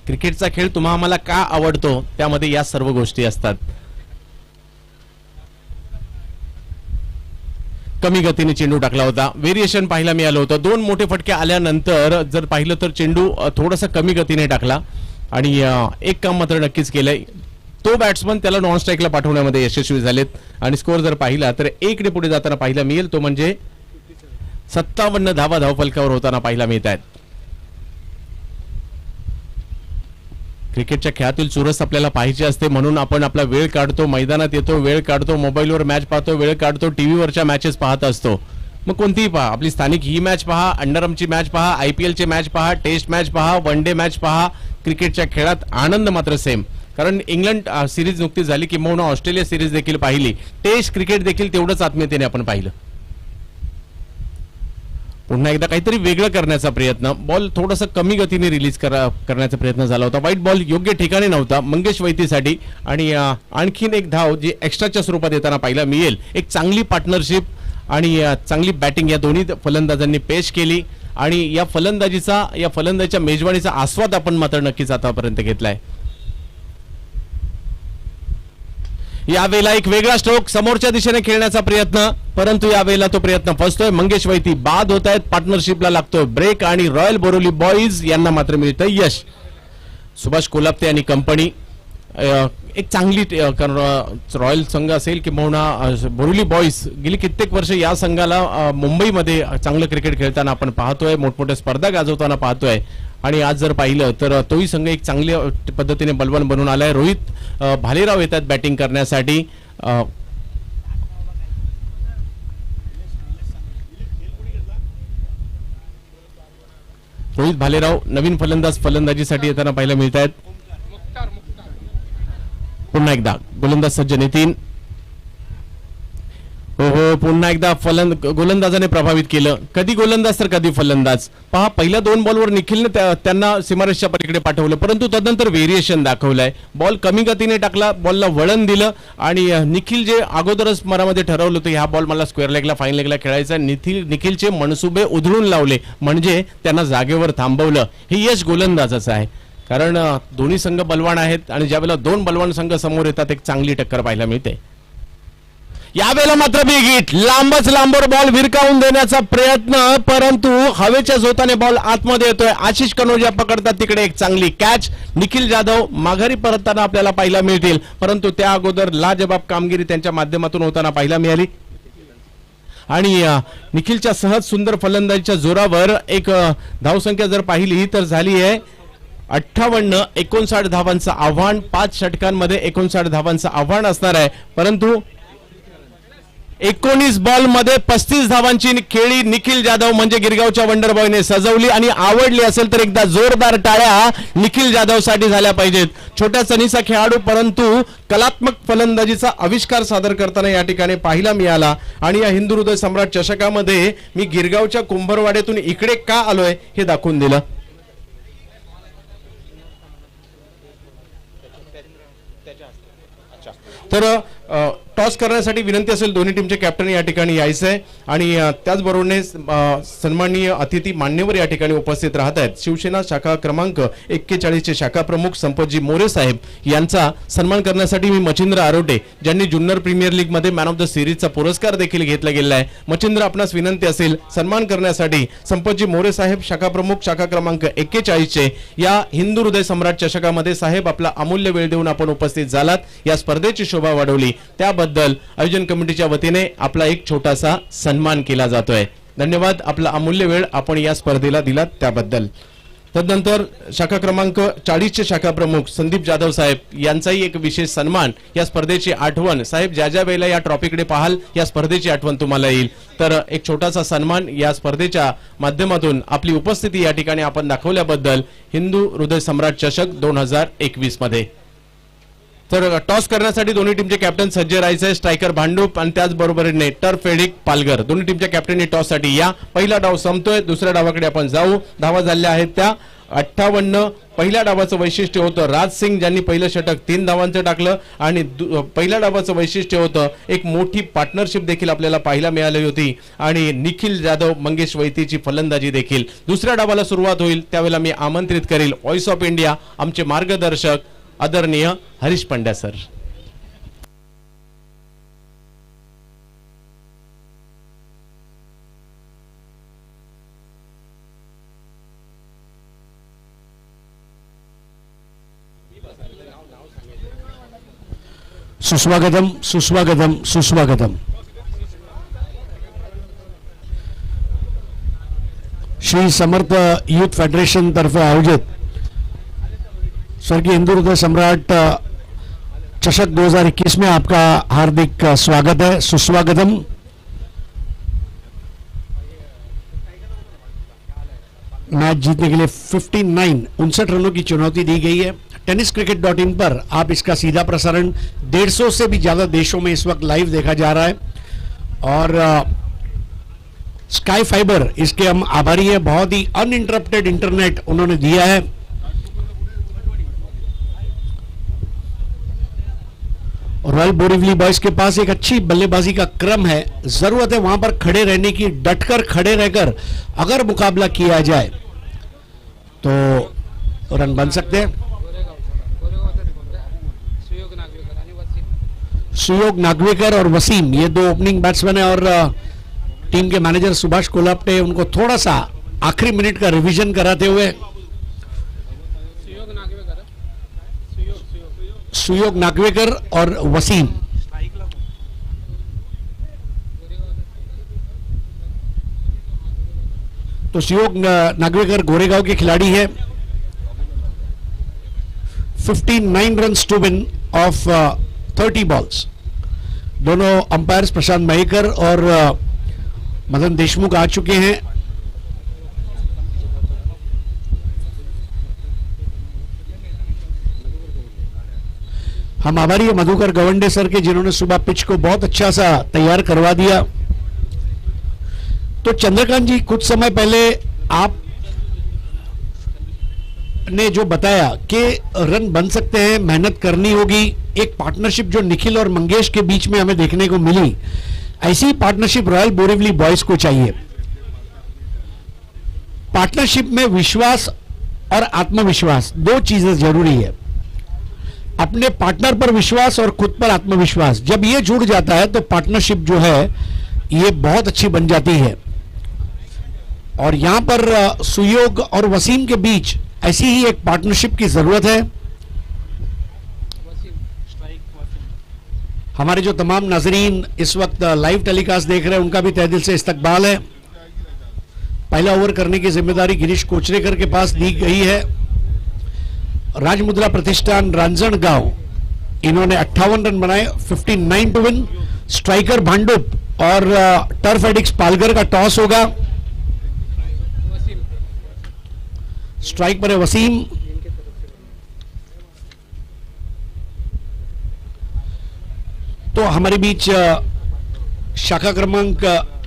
क्रिकेटचा खेळ तुम्हा आम्हाला का आवडतो, त्यामध्ये या सर्व गोष्टी असतात. कमी गतीने चेंडू टाकला होता, व्हेरिएशन पाहायला मिळालं होतं. 2 मोठे फटके आल्यानंतर जर पाहिलं तर चेंडू थोडासा कमी गतीने टाकला आणि एक काम मात्र नक्कीच केलंय, तो बॅट्समन त्याला नॉन स्ट्राईकला पाठवण्यामध्ये यशस्वी झालेत. आणि स्कोअर जर पाहिला तर 1 ने पुढे जाताना पाहायला मिळेल, तो म्हणजे 57 धावा धावफलकावर होताना पाहायला मिळत आहेत. क्रिकेटच्या खेळातील चुरस आपल्याला पाहिजे असते, म्हणून आपण आपला वेळ काढतो, मैदानात येतो, वेळ काढतो, मोबाईलवर मॅच पाहतो, वेळ काढतो, टीव्हीवरच्या मॅचेस पाहत असतो. मग कोणतीही पहा, आपली स्थानिक ही मॅच पहा, अंडरआर्मची मॅच पहा, IPLची मॅच पहा, टेस्ट मॅच पहा, वन डे मॅच पहा. क्रिकेटच्या खेळात आनंद मात्र सेम. कारण इंग्लंड सिरीज नुकतीच झाली, किंवा ऑस्ट्रेलिया सिरीज देखील पाहिली. टेस्ट क्रिकेट देखील तेवढंच आत्मीयतेने आपण पाहिलं. पुन्हा एकदा काहीतरी वेगळं करण्याचा प्रयत्न, बॉल थोडासा कमी गतीने रिलीज करण्याचा प्रयत्न झाला होता. वाईट बॉल योग्य ठिकाणी नव्हता मंगेश वैतीसाठी आणि आणखीन एक धाव जी एक्स्ट्राच्या स्वरूपात येताना पाहायला मिळेल. एक चांगली पार्टनरशिप आणि चांगली बॅटिंग या दोन्ही फलंदाजांनी पेश केली आणि या फलंदाजीच्या मेजवानीचा आस्वाद आपण मात्र नक्कीच आतापर्यंत घेतलाय. यावेळेला एक वेगळा स्ट्रोक समोरच्या दिशेने खेळण्याचा प्रयत्न, परंतु यावेळेला तो प्रयत्न फसतोय. मंगेश वैती बाद होत आहेत, पार्टनरशिपला लागतोय ब्रेक आणि रॉयल बोरिवली बॉईज यांना मात्र मिळतं यश. सुभाष कोलापते आणि कंपनी एक चांगली रॉयल संघ असेल किंवा बोरिवली बॉईज गेली कित्येक वर्ष या संघाला मुंबईमध्ये चांगलं क्रिकेट खेळताना आपण पाहतोय, मोठमोठ्या स्पर्धा गाजवताना पाहतोय. आणि आज जर पाहिलं तर तोही संघ एक चांगल्या पद्धतीने बलवान बनून आलाय. रोहित भालेराव येतात बॅटिंग करण्यासाठी. रोहित भालेराव नवीन फलंदाजीसाठी येताना पाहायला मिळत आहेत. पुन्हा एकदा गोलंदाज सज्ज नितीन, हो पुन्हा एकदा गोलंदाजाने प्रभावित केलं. कधी गोलंदाज तर कधी फलंदाज. पहा, पहिल्या 2 बॉलवर निखिलने त्यांना सीमारेषच्या पलीकडे पाठवलं, परंतु तदनंतर व्हेरिएशन दाखवलंय. बॉल कमी गतीने टाकला, बॉलला वळण दिलं आणि निखिल जे अगोदरच मनामध्ये ठरवलं होतं ह्या बॉल मला स्क्वेअर लेगला फाईन लेगला खेळायचा, निखिलचे मनसुबे उधळून लावले, म्हणजे त्यांना जागेवर थांबवलं. हे यश गोलंदाजाचं आहे. कारण दोन्ही संघ बलवान आहेत आणि ज्यावेळेला 2 बलवान संघ समोर येतात एक चांगली टक्कर पाहायला मिळते. यावेळेला मात्र बिग हिट, लांबवर बॉल भिरकावून देण्याचा प्रयत्न, परंतु हवेच्या झोताने बॉल आतमध्ये येतोय. आशिष कनोजिया पकडतात, तिकडे एक चांगली कॅच. निखिल जाधव माघारी परतताना आपल्याला पाहायला मिळतील, परंतु त्या अगोदर लाजबाब कामगिरी त्यांच्या माध्यमातून होताना पाहायला मिळाली. आणि निखिलच्या सहज सुंदर फलंदाजीच्या जोरावर एक धावसंख्या जर पाहिली तर झाली आहे 58-59 धावांचं आव्हान. 5 षटकांमध्ये 59 धावांचं आव्हान असणार आहे. परंतु 19 बॉल मध्ये 35 धावांची खेळी निखिल जाधव म्हणजे गिरगावच्या वंडर बॉयने सजवली आणि आवडली असेल तर एकदा जोरदार टाळ्या निखिल जाधव साठी झाल्या पाहिजेत. छोट्या सनीचा खेळाडू परंतु कलात्मक फलंदाजीचा आविष्कार सादर करताना या ठिकाणी पाहायला मिळाला. आणि या हिंदू हृदय सम्राट चषकामध्ये मी गिरगावच्या कुंभरवाड्यातून इकडे का आलोय हे दाखवून दिलं. तर टॉस करण्यासाठी विनंती असेल दोन्ही टीमचे कॅप्टन या ठिकाणी यायचं आहे. आणि त्याचबरोबरने सन्माननीय अतिथी मान्यवर या ठिकाणी उपस्थित राहत आहेत. शिवसेना शाखा क्रमांक 41 चे शाखा प्रमुख संपतजी मोरे साहेब यांचा सन्मान करण्यासाठी मी मच्छिंद्र आरोटे ज्यांनी जुन्नर प्रीमियर लीग मध्ये मॅन ऑफ द सिरीजचा पुरस्कार देखील घेतला गेला आहे. मच्छिंद्र आपणास विनंती असेल सन्मान करण्यासाठी संपतजी मोरे साहेब शाखा प्रमुख शाखा क्रमांक 41 चे या हिंदू हृदय सम्राट चषकामध्ये साहेब आपला अमूल्य वेळ देऊन आपण उपस्थित झालात. या स्पर्धेची शोभा वाढवली त्याबद्दल आयोजन कमिटीच्या वतीने आपला एक छोटासा सन्मान केला जातोय. धन्यवाद. आपला अमूल्य वेळ आपण या स्पर्धेला दिलात त्याबद्दल. तदनंतर शाखा क्रमांक 40 चे शाखा प्रमुख संदीप जाधव साहेब यांचाही एक विशेष सन्मान. या स्पर्धेची आठवण साहेब ज्या ज्या वेळेला या ट्रॉफीकडे पाहाल या स्पर्धेची आठवण तुम्हाला येईल. तर एक छोटासा सन्मान या स्पर्धेच्या माध्यमातून आपली उपस्थिती या ठिकाणी आपण दाखवल्याबद्दल हिंदू हृदय सम्राट चषक 2021 मध्ये. तर टॉस करण्यासाठी दोन्ही टीमचे कॅप्टन सज्ज राहायचे. स्ट्रायकर भांडूप आणि त्याचबरोबरीने टर्फ फेडिक पालघर दोन्ही टीमच्या कॅप्टननी टॉस साठी या. पहिला डाव संपतोय. दुसऱ्या डावाकडे आपण जाऊ. धावा झाल्या आहेत त्या 58. पहिल्या डावाचं वैशिष्ट्य होतं राज सिंग ज्यांनी पहिलं षटक 3 धावांचं टाकलं. आणि पहिल्या डावाचं वैशिष्ट्य होतं एक मोठी पार्टनरशिप देखील आपल्याला पाहायला मिळाली होती. आणि निखिल जाधव मंगेश वैतीची फलंदाजी देखील. दुसऱ्या डावाला सुरुवात होईल त्यावेळेला मी आमंत्रित करेल व्हॉइस ऑफ इंडिया आमचे मार्गदर्शक आदरणीय हरीश पंड्या सर. सुस्वागतम सुस्वागतम सुस्वागतम. श्री समर्थ यूथ फेडरेशन तर्फे आयोजित स्वर्गीय हिंदू हृदय सम्राट चषक 2021 में आपका हार्दिक स्वागत है. सुस्वागतम. मैच जीतने के लिए 59 रनों की चुनौती दी गई है. tenniscricket.in पर आप इसका सीधा प्रसारण 150 से भी ज्यादा देशों में इस वक्त लाइव देखा जा रहा है. और स्काई फाइबर इसके हम आभारी हैं. बहुत ही अनइंटरप्टेड इंटरनेट उन्होंने दिया है. रॉयल बोरिवली बॉयज के पास एक अच्छी बल्लेबाजी का क्रम है. जरूरत है वहां पर खड़े रहने की. डटकर खड़े रहकर अगर मुकाबला किया जाए तो रन बन सकते हैं. सुयोग नागवेकर और वसीम ये दो ओपनिंग बैट्समैन है. और टीम के मैनेजर सुभाष कोलाप्टे उनको थोड़ा सा आखिरी मिनट का रिवीजन कराते हुए सुयोग नागवेकर और वसीम. तो सुयोग नागवेकर गोरेगांव के खिलाड़ी है. 59 runs to win of 30 balls. दोनों अंपायर्स प्रशांत महेकर और मदन देशमुख आ चुके हैं. हम आभारी है मधुकर गवंडे सर के जिन्होंने सुबह पिच को बहुत अच्छा सा तैयार करवा दिया. तो चंद्रकांत जी कुछ समय पहले आप ने जो बताया कि रन बन सकते हैं, मेहनत करनी होगी. एक पार्टनरशिप जो निखिल और मंगेश के बीच में हमें देखने को मिली, ऐसी पार्टनरशिप रॉयल बोरिवली बॉयज को चाहिए. पार्टनरशिप में विश्वास और आत्मविश्वास दो चीजें जरूरी है. अपने पार्टनर पर विश्वास और खुद पर आत्मविश्वास जब ये जुड़ जाता है तो पार्टनरशिप जो है ये बहुत अच्छी बन जाती है. और यहां पर सुयोग और वसीम के बीच ऐसी ही एक पार्टनरशिप की जरूरत है. हमारे जो तमाम नाजरीन इस वक्त लाइव टेलीकास्ट देख रहे हैं उनका भी तहे दिल से इस्तकबाल है. पहला ओवर करने की जिम्मेदारी गिरीश कोचरेकर के पास दी गई है. राजमुद्रा प्रतिष्ठान रांजणगांव इन्होंने 58 रन बनाए. 59 टू विन. स्ट्राइकर भांडुप और टर्फ एडिक्स पालघर का टॉस होगा। स्ट्राइक पर है वसीम। तो हमारे बीच शाखा क्रमांक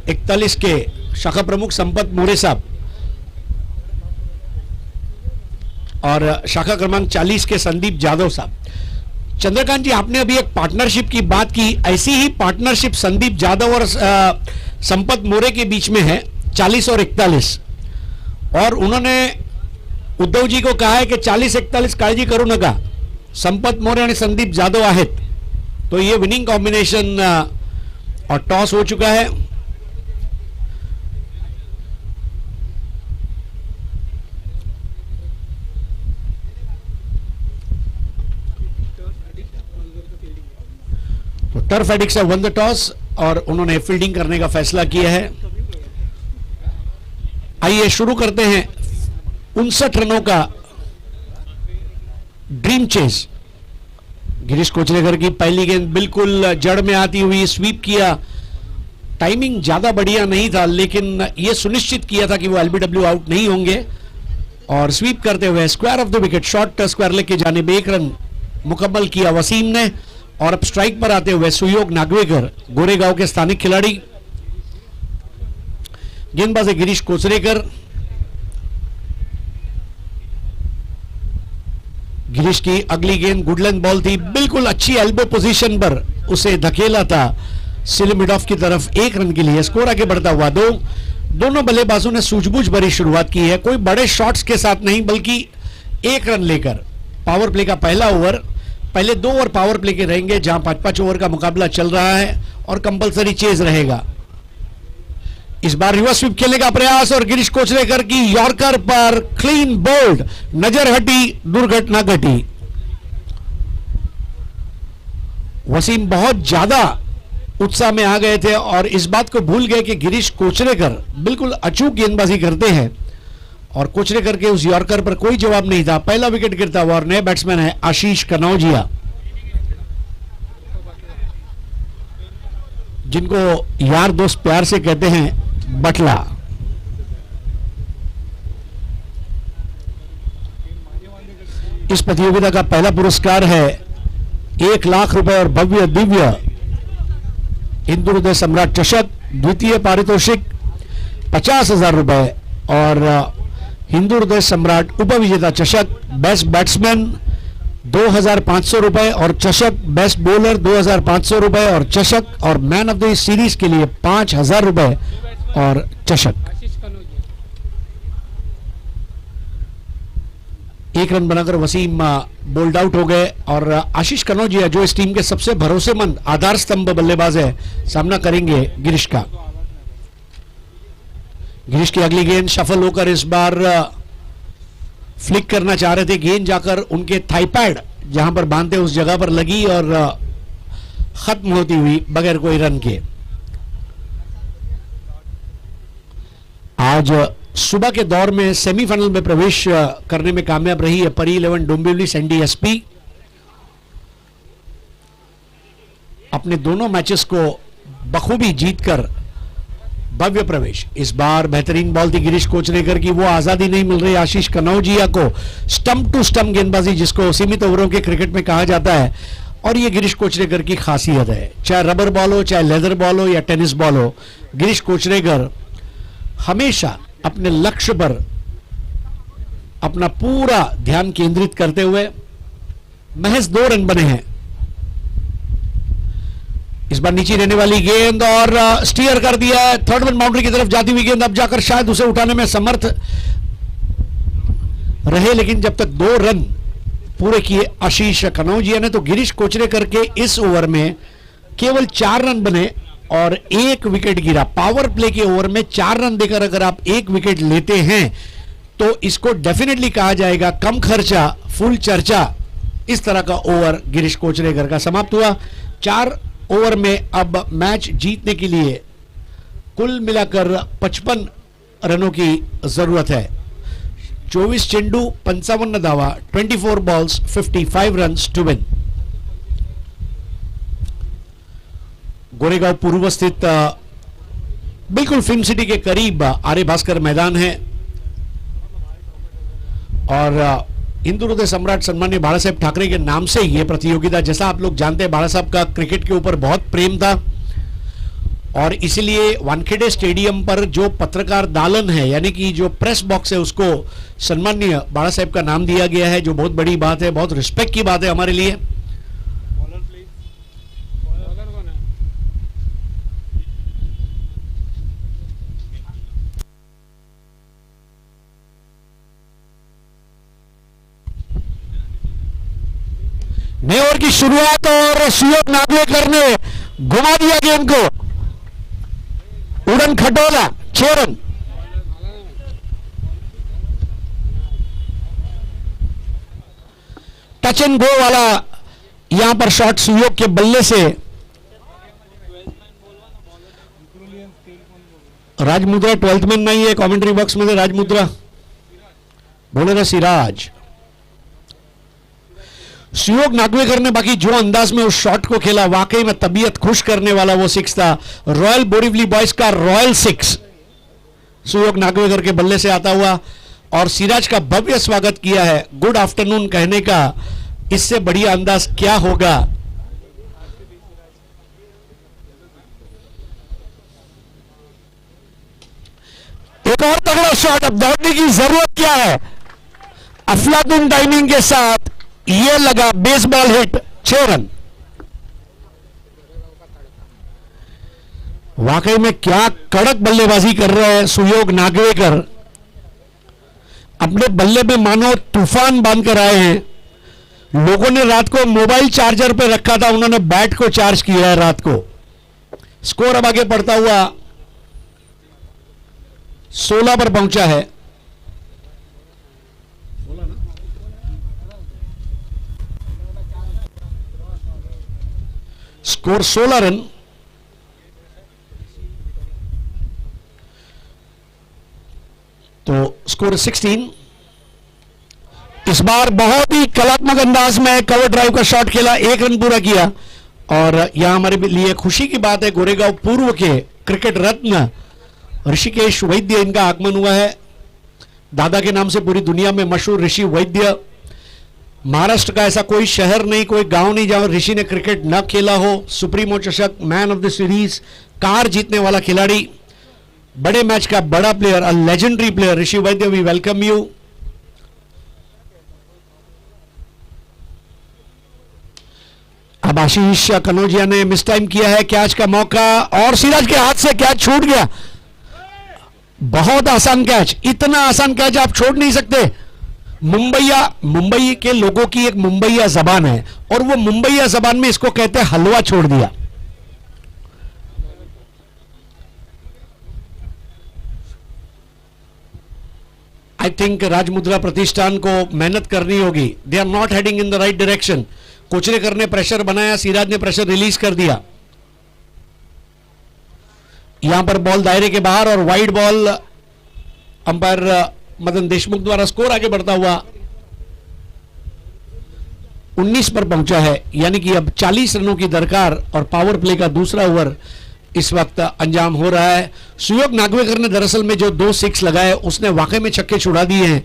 41 के शाखा प्रमुख संपत मोरे साहब और शाखा क्रमांक 40 के संदीप जादव साहब। चंद्रकांत जी, आपने अभी एक पार्टनरशिप की बात की, ऐसी ही पार्टनरशिप संदीप जादव और संपत मोरे के बीच में है 40 और 41, और उन्होंने उद्धव जी को कहा है कि 40-41 काळजी करू नका, संपत मोरे आणि संदीप जादव आहेत। तो ये विनिंग कॉम्बिनेशन और टॉस हो चुका है। तो टर्फ एडिक्स ने वन द टॉस और उन्होंने फील्डिंग करने का फैसला किया है। आइए शुरू करते हैं 59 रनों का ड्रीम चेस। गिरीश कोचलेकर की पहली गेंद बिल्कुल जड़ में आती हुई स्वीप किया। टाइमिंग ज्यादा बढ़िया नहीं था, लेकिन यह सुनिश्चित किया था कि वो एलबीडब्ल्यू आउट नहीं होंगे, और स्वीप करते हुए square of the wicket short square leg की जानिब 1 रन मुकम्मल किया वसीम ने। और अब स्ट्राइक पर आते हुए सुयोग नागवेकर, गोरेगांव के स्थानिक खिलाड़ी। गेंदबाज है गिरीश कोचलेकर। गिरीश की अगली गेंद गुडलैंड बॉल थी, बिल्कुल अच्छी एल्बो पोजीशन पर उसे धकेला था सिले मिड ऑफ की तरफ 1 रन के लिए। स्कोर आगे बढ़ता हुआ दोनों बल्लेबाजों ने सूझबूझ भरी शुरुआत की है, कोई बड़े शॉट्स के साथ नहीं, बल्कि 1 रन लेकर। पावर प्ले का पहला ओवर, पहले 2 ओवर पावर प्ले के रहेंगे जहां 5-5 ओवर का मुकाबला चल रहा है और कंपलसरी चेज रहेगा। इस बार रिवर्स स्वीप खेलने का प्रयास और गिरीश कोचलेकर की यॉर्कर पर क्लीन बोल्ड, नजर हटी, दुर्घटना घटी। वसीम बहुत ज्यादा उत्साह में आ गए थे और इस बात को भूल गए कि गिरीश कोचलेकर बिल्कुल अचूक गेंदबाजी करते हैं, और कोचलेकर के उस यॉर्कर पर कोई जवाब नहीं था। पहला विकेट गिरता हुआ और नए बैट्समैन है आशीष कनौजिया, जिनको यार दोस्त प्यार से कहते हैं बटला। इस प्रतियोगिता का पहला पुरस्कार है 1 लाख रुपए और भव्य दिव्य हिंदू हृदय सम्राट चषक। द्वितीय पारितोषिक 50,000 रुपए और हिंदू हृदय सम्राट उपविजेता चषक। बेस्ट बैट्समैन 2,500 रुपए और चषक। बेस्ट बॉलर 2,500 रुपए और चषक, और मैन ऑफ द सीरीज के लिए 5,000 रुपए और चषक। 1 रन बनाकर वसीम बोल्ड आउट हो गए, और आशीष कनौजिया जो इस टीम के सबसे भरोसेमंद आधार स्तंभ बल्लेबाज है, सामना करेंगे गिरीश का। गिरीश की अगली गेंद सफल होकर इस बार फ्लिक करना चाह रहे थे, गेंद जाकर उनके थाई पैड जहां पर बांधते उस जगह पर लगी और खत्म होती हुई बगैर कोई रन के। आज सुबह के दौर में सेमीफाइनल में प्रवेश करने में कामयाब रही है परी 11 डोंबिवली सैंडी एसपी। अपने दोनों मैचेस को बखूबी जीतकर भव्य प्रवेश। इस बार बेहतरीन बॉल थी गिरीश कोचलेकर की, वो आजादी नहीं मिल रही आशीष कनौजिया को। स्टंप टू स्टंप गेंदबाजी जिसको सीमित ओवरों के क्रिकेट में कहा जाता है, और ये गिरीश कोचलेकर की खासियत है। चाहे रबर बॉल हो, चाहे लेदर बॉल हो या टेनिस बॉल हो, गिरीश कोचलेकर हमेशा अपने लक्ष्य पर अपना पूरा ध्यान केंद्रित करते हुए महज 2 रन बने हैं। इस बार नीचे रहने वाली गेंद और स्टीयर कर दिया है थर्ड वन बाउंड्री की तरफ जाती हुई गेंद, अब जाकर शायद उसे उठाने में समर्थ रहे, लेकिन जब तक 2 रन पूरे किए आशीष कनौजिया ने, तो गिरीश कोचलेकर के इस ओवर में केवल 4 रन बने और 1 विकेट गिरा। पावर प्ले के ओवर में 4 रन देकर अगर आप 1 विकेट लेते हैं तो इसको डेफिनेटली कहा जाएगा कम खर्चा फुल चर्चा। इस तरह का ओवर गिरीश कोचलेकर का समाप्त हुआ। 4 ओवर में अब मैच जीतने के लिए कुल मिलाकर 55 रनों की जरूरत है। 24 चेंडू 55 दावा, 24 balls 55 runs to win. Goregaon पूर्व स्थित बिल्कुल फिल्म सिटी के करीब आर्य भास्कर मैदान है और हिंदू हृदय सम्राट सम्मान्य बाला साहेब ठाकरे के नाम से ये प्रतियोगिता, जैसा आप लोग जानते हैं बाला साहब का क्रिकेट के ऊपर बहुत प्रेम था और इसलिए वानखेड़े स्टेडियम पर जो पत्रकार दालन है यानी कि जो प्रेस बॉक्स है उसको सम्मान्य बाला साहेब का नाम दिया गया है, जो बहुत बड़ी बात है, बहुत रिस्पेक्ट की बात है हमारे लिए। नए ओवर की शुरुआत और सुयोग नागवेकर ने घुमा दिया गेंद को, उड़न खटोला 6 रन। टच एंड गो वाला यहां पर शॉट सुयोग के बल्ले से। राजमुद्रा 12th मैन नहीं है कमेंट्री बॉक्स में, राजमुद्रा बोले ना सिराज। सुयोग नागवेकर ने बाकी जो अंदाज में उस शॉट को खेला वाकई में तबीयत खुश करने वाला वो 6 था। रॉयल बोरिवली बॉयज का रॉयल 6 सुयोग नागवेकर के बल्ले से आता हुआ और सिराज का भव्य स्वागत किया है। गुड आफ्टरनून कहने का इससे बढ़िया अंदाज क्या होगा। एक और तगड़ा शॉट, अब दौड़ने की जरूरत क्या है। अफलातून टाइमिंग के साथ ये लगा बेसबॉल हिट, 6 रन। वाकई में क्या कड़क बल्लेबाजी कर रहे हैं सुयोग नागवेकर। अपने बल्ले में मानो तूफान बांधकर आए हैं। लोगों ने रात को मोबाइल चार्जर पे रखा था, उन्होंने बैट को चार्ज किया है रात को। स्कोर अब आगे बढ़ता हुआ 16 पर पहुंचा है। Score 16 run. तो स्कोर 16। इस बार बहुत ही कलात्मक अंदाज में कवर ड्राइव का शॉट खेला, 1 रन पूरा किया और यहां हमारे लिए खुशी की बात है गोरेगांव पूर्व के क्रिकेट रत्न ऋषिकेश वैद्य, इनका आगमन हुआ है। दादा के नाम से पूरी दुनिया में मशहूर ऋषि वैद्य। महाराष्ट्र का ऐसा कोई शहर नहीं, कोई गांव नहीं जहां ऋषि ने क्रिकेट न खेला हो। सुप्रीमो चषक, man of the series, car जीतने वाला खिलाड़ी, बड़े मैच का बड़ा player, a legendary player Rishi Vaidya, we welcome you. अब आशीष कनौजिया ने मिस टाइम किया है कैच का मौका और सिराज के हाथ से कैच छूट गया। बहुत आसान कैच, इतना आसान कैच आप छोड़ नहीं सकते। मुंबई के लोगों की एक मुंबईया जबान है और वो मुंबईया जबान में इसको कहते हैं हलवा छोड़ दिया। आई थिंक राजमुद्रा प्रतिष्ठान को मेहनत करनी होगी। They are not heading in the right direction. Kocharekar ने प्रेशर बनाया, सिराज ने प्रेशर रिलीज कर दिया। यहां पर बॉल दायरे के बाहर और wide ball umpire Madan Deshmukh द्वारा। स्कोर आगे बढ़ता हुआ 19 पर पहुंचा है, यानी कि अब 40 रनों की दरकार और पावर प्ले का दूसरा ओवर इस वक्त अंजाम हो रहा है। सुयोग नागवेकर ने दरअसल में जो 2 6 लगाए उसने वाकई में छक्के छुड़ा दिए हैं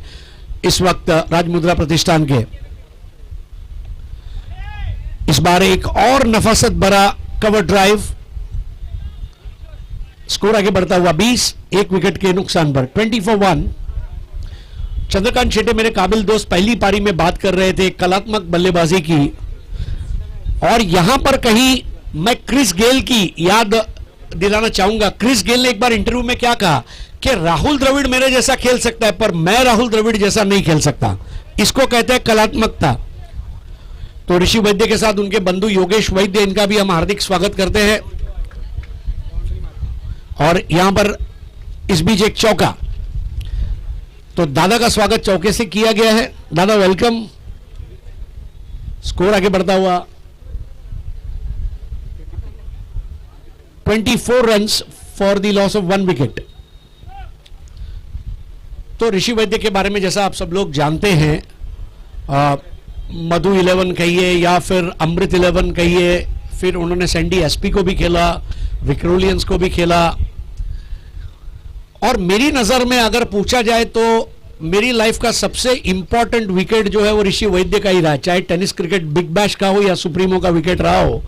इस वक्त राजमुद्रा प्रतिष्ठान के। इस बार एक और नफासत भरा कवर ड्राइव। स्कोर आगे बढ़ता हुआ 20, 1 विकेट के नुकसान पर 20 for 1। चंद्रकांत शेटे मेरे काबिल दोस्त पहली पारी में बात कर रहे थे कलात्मक बल्लेबाजी की और यहां पर कहीं मैं क्रिस गेल की याद दिलाना चाहूंगा। क्रिस गेल ने एक बार इंटरव्यू में क्या कहा कि राहुल द्रविड़ मेरे जैसा खेल सकता है पर मैं राहुल द्रविड़ जैसा नहीं खेल सकता। इसको कहते हैं कलात्मकता। तो ऋषि वैद्य के साथ उनके बंधु योगेश वैद्य, इनका भी हम हार्दिक स्वागत करते हैं। और यहां पर इस बीच एक चौका, तो दादा का स्वागत चौके से किया गया है। दादा वेलकम। स्कोर आगे बढ़ता हुआ 24 runs for the loss of 1 wicket. तो ऋषि वैद्य के बारे में जैसा आप सब लोग जानते हैं, मधु 11 कहिए या फिर अमृत 11 कहिए, फिर उन्होंने सैंडी एसपी को भी खेला, विक्रोलियंस को भी खेला। और मेरी नजर में अगर पूछा जाए तो मेरी लाइफ का सबसे इंपॉर्टेंट विकेट जो है वो ऋषि वैद्य का ही रहा, चाहे टेनिस क्रिकेट बिग बैश का हो या सुप्रीमो का विकेट रहा हो.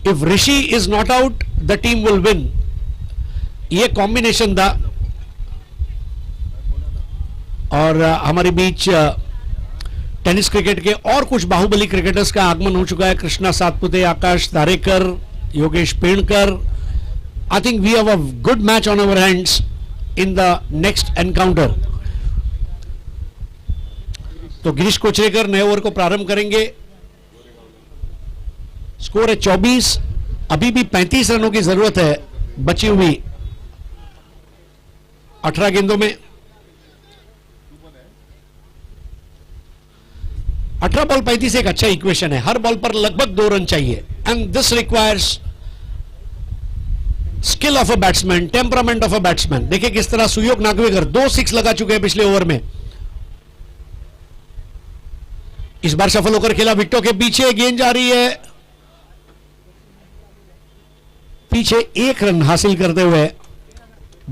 If Rishi is not out the team will win. ये कॉम्बिनेशन था. और हमारे बीच टेनिस क्रिकेट के और कुछ बाहुबली क्रिकेटर्स का आगमन हो चुका है. Krishna Satpute, Akash Tarekar, Yogesh Penkar. I think we have a good match on our hands in the next encounter. तो गिरीश कोचरेकर नए ओवर को प्रारंभ करेंगे. स्कोर है 24. अभी भी 35 रनों की जरूरत है बची हुई 18 गेंदों में. 18 बॉल 35 एक अच्छा इक्वेशन है. हर बॉल पर लगभग 2 रन चाहिए. End this requires skill of a batsman, temperament of a batsman. देखिए किस तरह सुयोग नागवेकर 2 6 लगा चुके हैं पिछले ओवर में. इस बार सफल होकर खेला. विकेटों के पीछे गेंद जा रही है. पीछे 1 रन हासिल करते हुए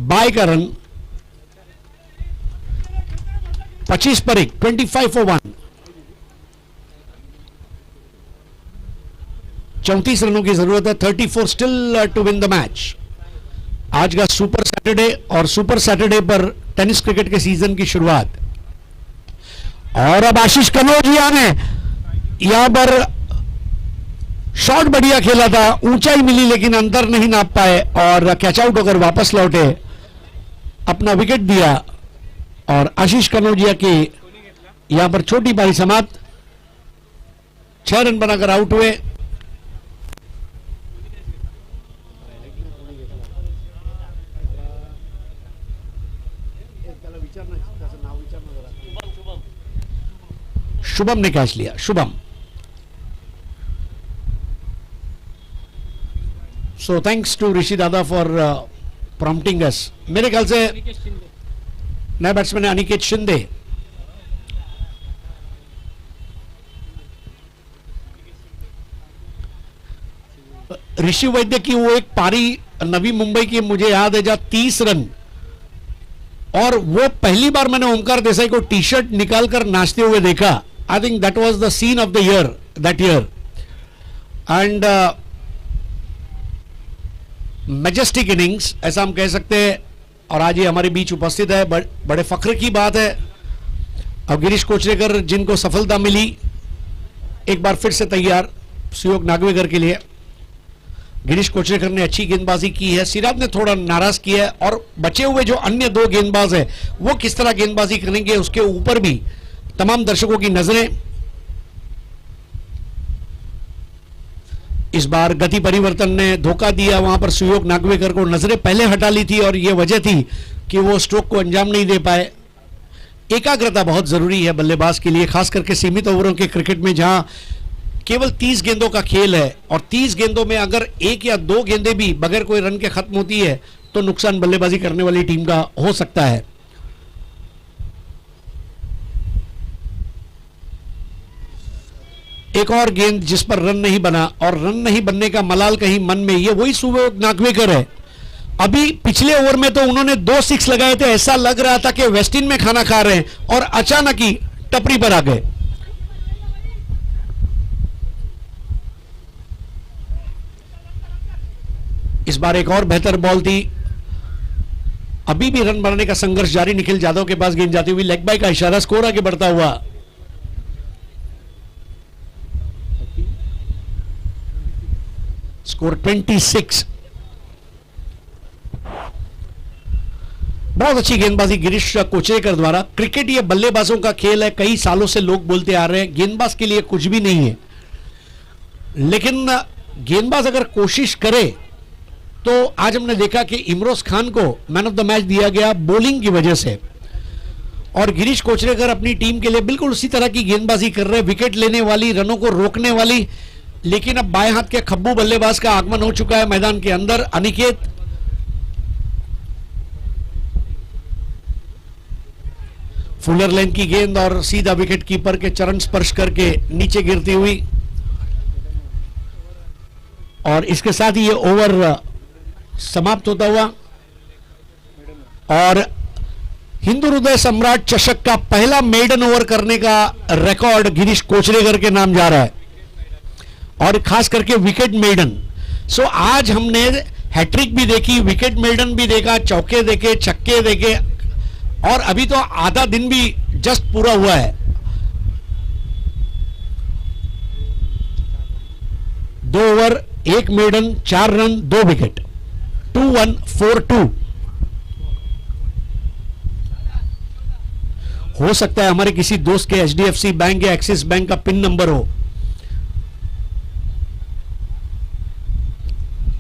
बाय का रन. 25 per 1, 25 for 1. 34 रनों की जरूरत है. 34 still to win the match. आज का सुपर सैटरडे, और सुपर सैटरडे पर टेनिस क्रिकेट के सीजन की शुरुआत. और अब आशीष कनौजिया ने यहां पर शॉट बढ़िया खेला था, ऊंचाई मिली लेकिन अंतर नहीं नाप पाए और कैच आउट होकर वापस लौटे, अपना विकेट दिया. और आशीष कनौजिया की यहां पर छोटी पारी समाप्त. 6 रन बनाकर आउट हुए. शुभम ने कैच लिया. शुभम. सो थैंक्स टू ऋषि दादा फॉर प्रॉम्प्टिंग अस. मेरे ख्याल से नए बैट्समैन है अनिकेत शिंदे. ऋषि वैद्य की वो एक पारी नवी मुंबई की मुझे याद है जहां 30 रन, और वो पहली बार मैंने ओमकार देसाई को टी शर्ट निकालकर नाचते हुए देखा. I think that was the scene of the year that year. And majestic innings ऐसा हम कह सकते हैं. और आज ये हमारे बीच उपस्थित है, बड़े फख्र की बात है. अब गिरीश कोचरेकर जिनको सफलता मिली, एक बार फिर से तैयार सुयोग नागवेकर के लिए. गिरीश कोचरेकर ने अच्छी गेंदबाजी की है. सिराज ने थोड़ा नाराज किया है. और बचे हुए जो अन्य 2 गेंदबाज हैं वो किस तरह गेंदबाजी करेंगे उसके ऊपर भी तमाम दर्शकों की नजरें. इस बार गति परिवर्तन ने धोखा दिया. वहां पर सुयोग नागवेकर को नजरें पहले हटा ली थी और यह वजह थी कि वो स्ट्रोक को अंजाम नहीं दे पाए. एकाग्रता बहुत जरूरी है बल्लेबाज के लिए, खास करके सीमित ओवरों के क्रिकेट में जहां केवल 30 गेंदों का खेल है. और 30 गेंदों में अगर 1 या 2 गेंदें भी बगैर कोई रन के खत्म होती है तो नुकसान बल्लेबाजी करने वाली टीम का हो सकता है. एक और गेंद जिस पर रन नहीं बना, और रन नहीं बनने का मलाल कहीं मन में, ये वही सुयोग नागवेकर है. अभी पिछले ओवर में तो उन्होंने 2 6 लगाए थे, ऐसा लग रहा था कि वेस्टिन में खाना खा रहे हैं, और अचानक ही टपरी पर आ गए. इस बार एक और बेहतर बॉल थी. अभी भी रन बनाने का संघर्ष जारी. निखिल जाधव के पास गेंद जाती हुई, लेग बाय का इशारा, स्कोर आगे बढ़ता हुआ. स्कोर 26. बहुत अच्छी गेंदबाजी गिरीश कोचरेकर द्वारा. क्रिकेट ये बल्लेबाजों का खेल है, कई सालों से लोग बोलते आ रहे हैं. गेंदबाज के लिए कुछ भी नहीं है, लेकिन गेंदबाज अगर कोशिश करे तो आज हमने देखा कि इमरोज खान को मैन ऑफ द मैच दिया गया बॉलिंग की वजह से. और गिरीश कोचरेकर अपनी टीम के लिए बिल्कुल उसी तरह की गेंदबाजी कर रहे हैं, विकेट लेने वाली, रनों को रोकने वाली. लेकिन अब बाएं हाथ के खब्बू बल्लेबाज का आगमन हो चुका है मैदान के अंदर. अनिकेत फुलर लेंथ की गेंद और सीधा विकेट कीपर के चरण स्पर्श करके नीचे गिरती हुई. और इसके साथ ही ये ओवर समाप्त होता हुआ. और हिंदू हृदय सम्राट चषक का पहला मेडन ओवर करने का रिकॉर्ड गिरीश कोचरेकर के नाम जा रहा है, और खास करके विकेट मेडन। सो आज हमने हैट्रिक भी देखी, विकेट मेडन भी देखा, चौके देखे, छक्के देखे, और अभी तो आधा दिन भी जस्ट पूरा हुआ है। 2 ओवर, 1 मेडन, 4 रन, 2 विकेट, 2-1-4-2। हो सकता है हमारे किसी दोस्त के एचडीएफसी बैंक या एक्सिस बैंक का पिन नंबर हो।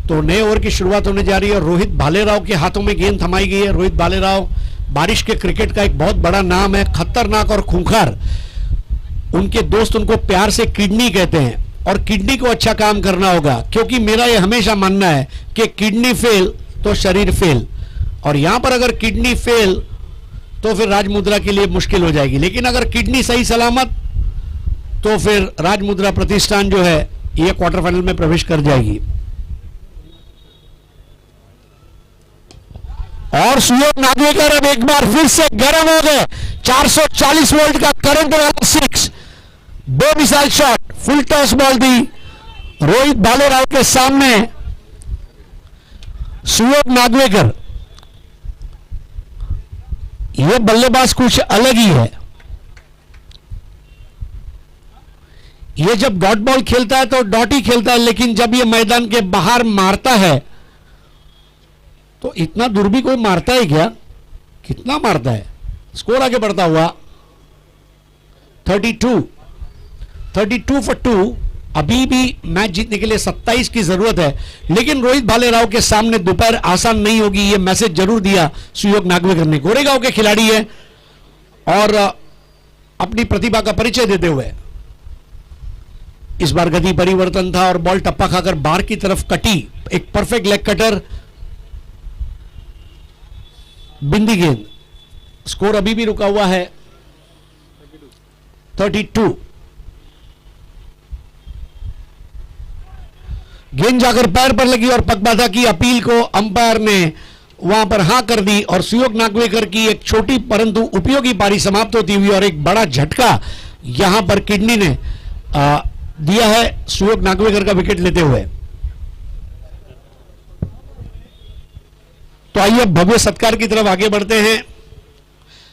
तो नए ओवर की शुरुआत होने जा रही है और रोहित भालेराव के हाथों में गेंद थमाई गई है। रोहित भालेराव बारिश के क्रिकेट का एक बहुत बड़ा नाम है, खतरनाक और खूंखार। उनके दोस्त उनको प्यार से किडनी कहते हैं, और किडनी को अच्छा काम करना होगा, क्योंकि मेरा यह हमेशा मानना है कि किडनी फेल तो शरीर फेल, और यहां पर अगर किडनी फेल तो फिर राजमुद्रा के लिए मुश्किल हो जाएगी। लेकिन अगर किडनी सही सलामत तो फिर राजमुद्रा प्रतिष्ठान जो है ये क्वार्टर फाइनल में प्रवेश कर जाएगी। और सुयोग नागवेकर अब एक बार फिर से गर्म हो गए। 440 वोल्ट का करंट वाला 6, 2 missile shot, full toss ball दी रोहित भालेराव के सामने। सुयोग नागवेकर ये बल्लेबाज कुछ अलग ही है। ये जब डॉट बॉल खेलता है तो डॉट ही खेलता है, लेकिन जब ये मैदान के बाहर मारता है तो इतना दूर भी कोई मारता है क्या? कितना मारता है। स्कोर आगे बढ़ता हुआ 32 फॉर 2। अभी भी मैच जीतने के लिए 27 की जरूरत है, लेकिन रोहित भालेराव के सामने दोपहर आसान नहीं होगी, यह मैसेज जरूर दिया सुयोग नागवेकर ने। गोरेगांव के खिलाड़ी है और अपनी प्रतिभा का परिचय देते हुए इस बार गति परिवर्तन था और बॉल टप्पा खाकर बाहर की तरफ कटी। एक परफेक्ट लेग कटर, बिंदी गेंद। स्कोर अभी भी रुका हुआ है 32। गेंद जाकर पैर पर लगी और पगबाधा की अपील को अंपायर ने वहां पर हां कर दी, और सुयोग नागवेकर की एक छोटी परंतु उपयोगी पारी समाप्त होती हुई और एक बड़ा झटका यहां पर किडनी ने दिया है सुयोग नागवेकर का विकेट लेते हुए। तो आइए भव्य सत्कार की तरफ आगे बढ़ते हैं।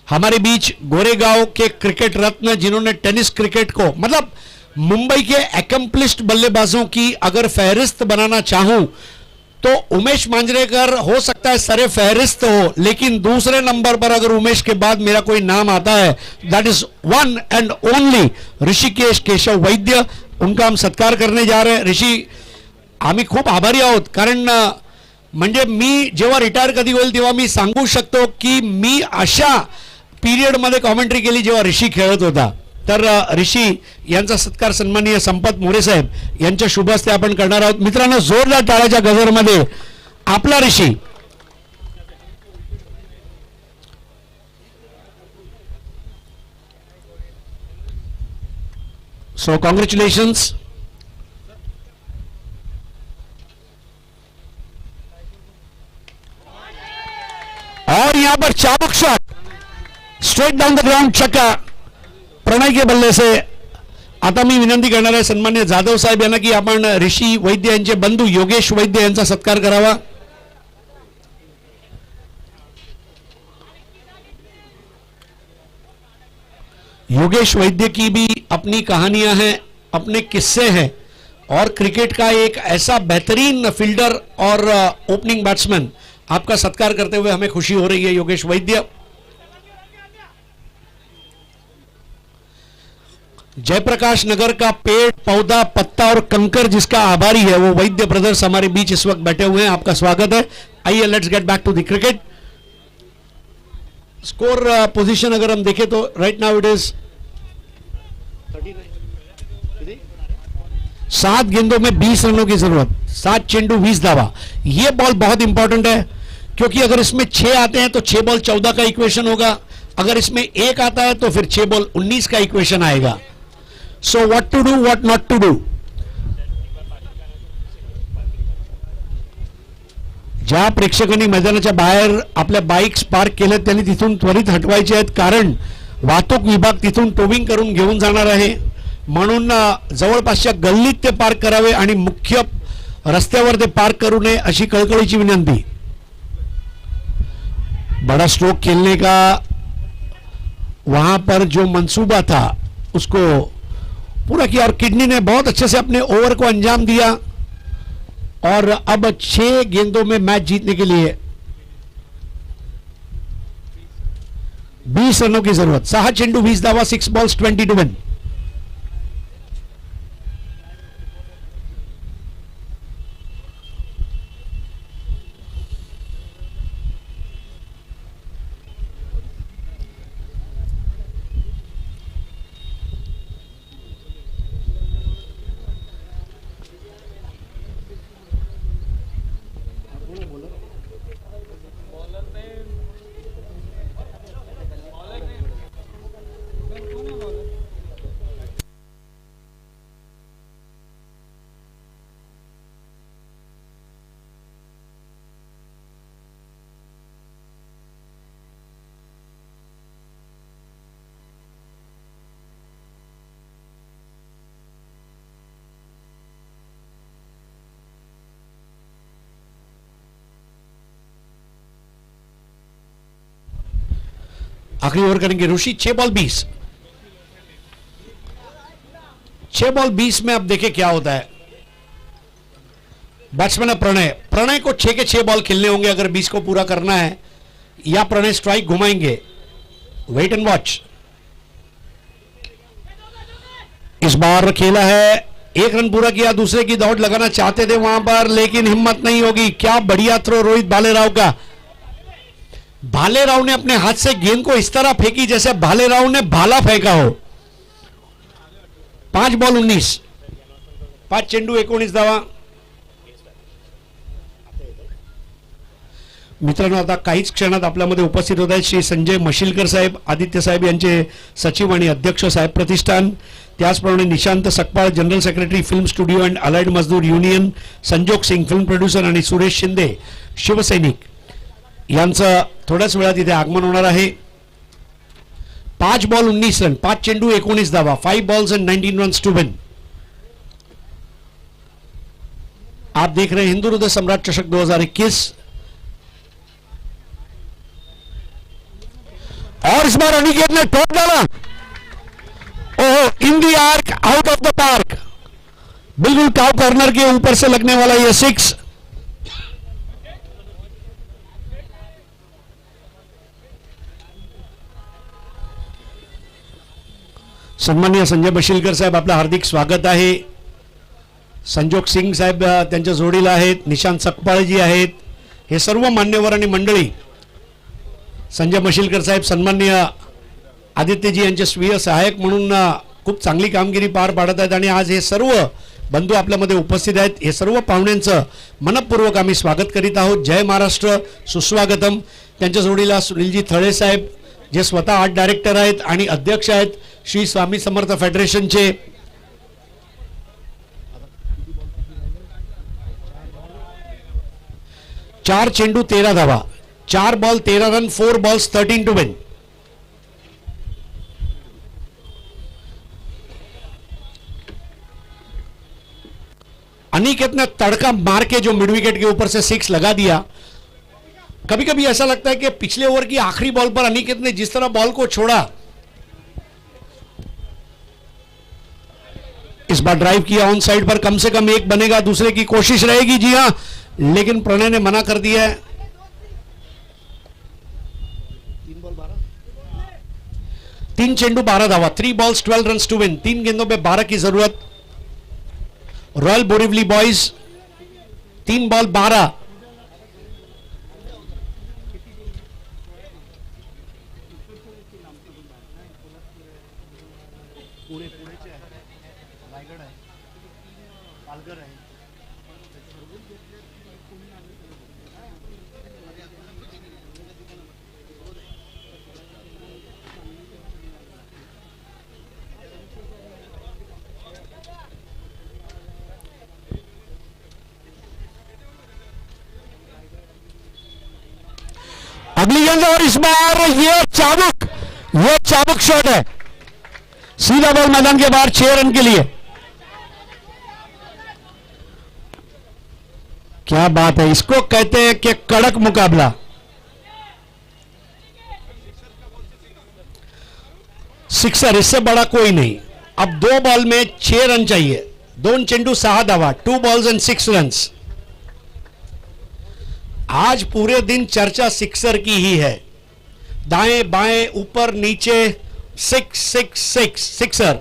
हमारे बीच गोरेगांव के क्रिकेट रत्न, जिन्होंने टेनिस क्रिकेट को, मतलब मुंबई के एकम्प्लिश्ड बल्लेबाजों की अगर फहरिस्त बनाना चाहूं तो उमेश मांजरेकर हो सकता है सरे फहरिस्त हो, लेकिन दूसरे नंबर पर अगर उमेश के बाद मेरा कोई नाम आता है, that is one and only Rishikesh Keshav Vaidya. उनका हम सत्कार करने जा रहे हैं। ऋषी, आम्ही खूप आभारी आहोत, कारण म्हणजे मी जेव्हा रिटायर कधी होईल तेव्हा मी सांगू शकतो की मी अशा पिरियडमध्ये कॉमेंट्री केली जेव्हा ऋषी खेळत होता। तर ऋषी यांचा सत्कार सन्माननीय संपत मोरे साहेब यांच्या शुभ हस्ते आपण करणार आहोत। मित्रांनो, जोरदार टाळ्याच्या गजरमध्ये आपला ऋषी। So congratulations. और यहां पर चाबुक shot straight down the ground, छक्का प्रणय के बल्ले से। आता मी विनंती करणार आहे सन्मान्य जाधव साहेब यांना की आपण ऋषी वैद्य यांचे बंधू योगेश वैद्य यांचा सत्कार करावा। योगेश वैद्य की भी अपनी कहानियां हैं, अपने किस्से हैं, और क्रिकेट का एक ऐसा बेहतरीन फील्डर और ओपनिंग बैट्समैन। आपका सत्कार करते हुए हमें खुशी हो रही है योगेश वैद्य। जयप्रकाश नगर का पेड़, पौधा, पत्ता और कंकर जिसका आभारी है वो वैद्य ब्रदर्स हमारे बीच इस वक्त बैठे हुए हैं। आपका स्वागत है। आइए, let's get back to the cricket. Score position अगर हम देखें तो राइट नाउ इट इज 7 गेंदों में 20 रनों की जरूरत, 7 चेंडू 20 धावा। यह बॉल बहुत इंपॉर्टेंट है, क्योंकि अगर इसमें 6 आते हैं तो 6 बॉल 14 का इक्वेशन होगा। अगर इसमें 1 आता है तो फिर 6 बॉल 19 का इक्वेशन आएगा। So what to do, what not to do? ज्या प्रेक्षकांनी मैदानाच्या बाहेर आपल्या बाईक्स पार्क केल्या त्यांनी तिथून त्वरित हटवायचे आहेत, कारण वाहतूक विभाग तिथून टोविंग करून घेऊन जाणार आहे. म्हणून जवळपासच्या गल्लीत ते पार्क करावे आणि मुख्य रस्त्यावर ते पार्क करू नये अशी कळकळीची विनंती. बड़ा स्ट्रोक खेलने का वहां पर जो मंसूबा था उसको पूरा किया और किडनी ने बहुत अच्छे से अपने ओवर को अंजाम दिया और अब 6 गेंदों में मैच जीतने के लिए 20 रनों की जरूरत. 6 चेंडू 20 धावा, 6 बॉल्स 20 to win. आखिरी ओवर करेंगे ऋषि. 6 बॉल 20. 6 बॉल 20 में अब देखें क्या होता है. बैट्समैन है प्रणय को 6 के 6 बॉल खेलने होंगे अगर 20 को पूरा करना है, या प्रणय स्ट्राइक घुमाएंगे. Wait and watch. इस बार खेला है, 1 रन पूरा किया, दूसरे की दौड़ लगाना चाहते थे वहां पर, लेकिन हिम्मत नहीं होगी. क्या बढ़िया थ्रो रोहित भालेराव का. भालेराव ने अपने हाथ से गेंद को इस तरह फेंकी जैसे भालेराव ने भाला फेंका हो. 5 बॉल 19. 5 चेंडू 19 धावा. मित्रांनो, आता काहीच क्षणात आपल्यामध्ये उपस्थित होत आहेत श्री संजय मशिलकर साहेब, आदित्य साहेब यांचे सचिव आणि अध्यक्ष साहेब प्रतिष्ठान, त्याचप्रमाणे Nishant Sakpal general secretary film studio and allied मजदूर युनियन, संजोग सिंग फिल्म प्रोड्युसर आणि सुरेश शिंदे शिवसैनिक यांचं थोड्याच वेळात इथे आगमन होणार आहे. 5 बॉल 19 रन, 5 चेंडू 19 धावा, 5 balls and 19 runs to win. आप देख रहे हैं हिंदू हृदय सम्राट चषक 2021. और इस बार अनिकेत ने टॉप डाला. ओहो, in the arc, out of the park. बिल्कुल टॉप कॉर्नर के ऊपर से लगने वाला ये 6. सन्माननीय संजय बशिलकर साहेब, आपलं हार्दिक स्वागत आहे. संजोग सिंग साहेब त्यांच्या जोडीला आहेत, निशांत सकपाळजी आहेत, हे सर्व मान्यवर आणि मंडळी. संजय मशिलकर साहेब सन्माननीय आदित्यजी यांचे स्वीय सहायक म्हणून खूप चांगली कामगिरी पार पाडत आहेत आणि आज हे सर्व बंधू आपल्यामध्ये उपस्थित आहेत. हे सर्व पाहुण्यांचं मनपूर्वक आम्ही स्वागत करीत आहोत. जय महाराष्ट्र, सुस्वागतम. त्यांच्या जोडीला सुनीलजी थळे साहेब, जे स्वतः आर्ट डायरेक्टर आहेत आणि अध्यक्ष आहेत श्री स्वामी समर्थ फेडरेशनचे. 4 चेंडू 13 धावा, 4 ball 13 run, 4 balls 13 to win. Aniket ने तड़का मार के जो मिड विकेट के ऊपर से 6 लगा दिया. कभी कभी ऐसा लगता है कि पिछले ओवर की आखिरी बॉल पर अनिकेत ने जिस तरह बॉल को छोड़ा, इस बार ड्राइव किया ऑन साइड पर, कम से कम एक बनेगा, दूसरे की कोशिश रहेगी. जी हां, लेकिन प्रणय ने मना कर दिया है. 3 चेंडू 12 धावा, 3 बॉल्स 12 रन्स टू विन. 3 गेंदों पे 12 की जरूरत. Royal Borivali boys 3 ball 12. अगली गेंद और इस बार ये चाबुक शॉट है, सीधा बॉल मैदान के बाहर 6 रन के लिए। क्या बात है, इसको कहते हैं कि कड़क मुकाबला। सिक्सर, इससे बड़ा कोई नहीं। अब 2 बॉल में 6 रन चाहिए, 2 चेंडू 6 धावा, 2 balls and 6 रन्स। आज पूरे दिन चर्चा सिक्सर की ही है, दाएं बाएं ऊपर नीचे 6 6 6 सिक्सर।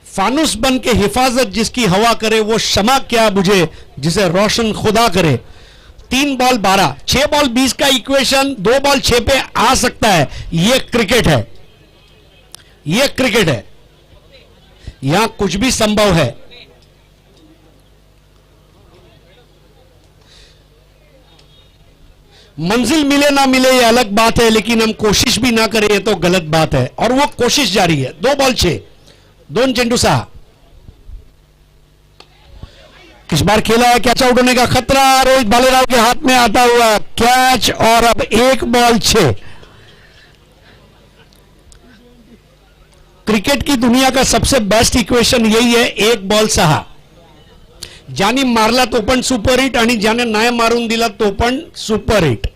फानुस बन के हिफाजत जिसकी हवा करे वो शमा क्या बुझे जिसे रोशन खुदा करे। 3 बॉल 12, 6 बॉल 20 का इक्वेशन 2 बॉल 6 पे आ सकता है। ये क्रिकेट है, ये क्रिकेट है, यहां कुछ भी संभव है। मंजिल मिले ना मिले ये अलग बात है, लेकिन हम कोशिश भी ना करें ये तो गलत बात है, और वो कोशिश जारी है। 2 बॉल 6, 2 चेंडू 6। इस बार खेला है, कैच आउट होने का खतरा रोहित भालेराव के हाथ में आता हुआ कैच, और अब 1 बॉल 6। क्रिकेट की दुनिया का सबसे बेस्ट इक्वेशन यही है, 1 बॉल 6। ज्याने मारला तो पण सुपर हिट आणि ज्याने नाही मारून दिला तो पण सुपर हिट।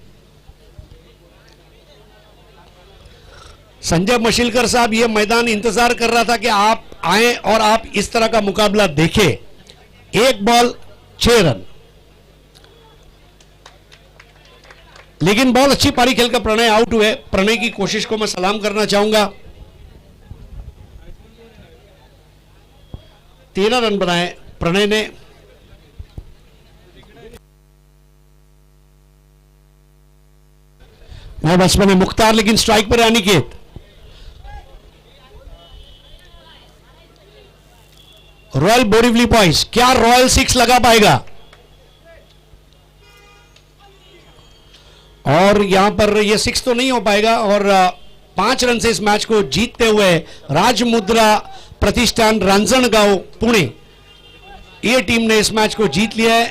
संजय मशीलकर साहब, ये मैदान इंतजार कर रहा था कि आप आए और आप इस तरह का मुकाबला देखें। 1 बॉल 6 रन, लेकिन बहुत अच्छी पारी खेलकर प्रणय आउट हुए। प्रणय की कोशिश को मैं सलाम करना चाहूंगा। 13 रन बनाए प्रणय ने। नए बैट्समैन है मुख्तार, लेकिन स्ट्राइक पर है अनिकेत। रॉयल बोरिवली बॉयज, क्या रॉयल 6 लगा पाएगा? और यहां पर यह 6 तो नहीं हो पाएगा, और 5 रन से इस मैच को जीतते हुए राजमुद्रा प्रतिष्ठान रांजणगांव पुणे, ये टीम ने इस मैच को जीत लिया है।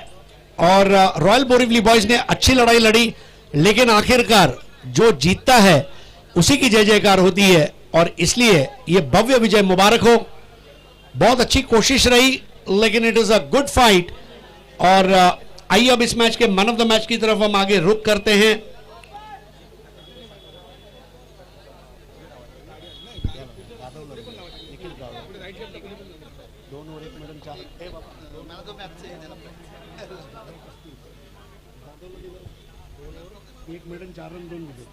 और रॉयल बोरिवली बॉयज ने अच्छी लड़ाई लड़ी, लेकिन आखिरकार जो जीतता है उसी की जय जयकार होती है, और इसलिए यह भव्य विजय मुबारक हो। बहुत अच्छी कोशिश रही, लेकिन it is a good fight. और आइए अब इस मैच के मैन ऑफ द मैच की तरफ हम आगे रुख करते हैं। एक मिनट 4 रन 2 विकेट,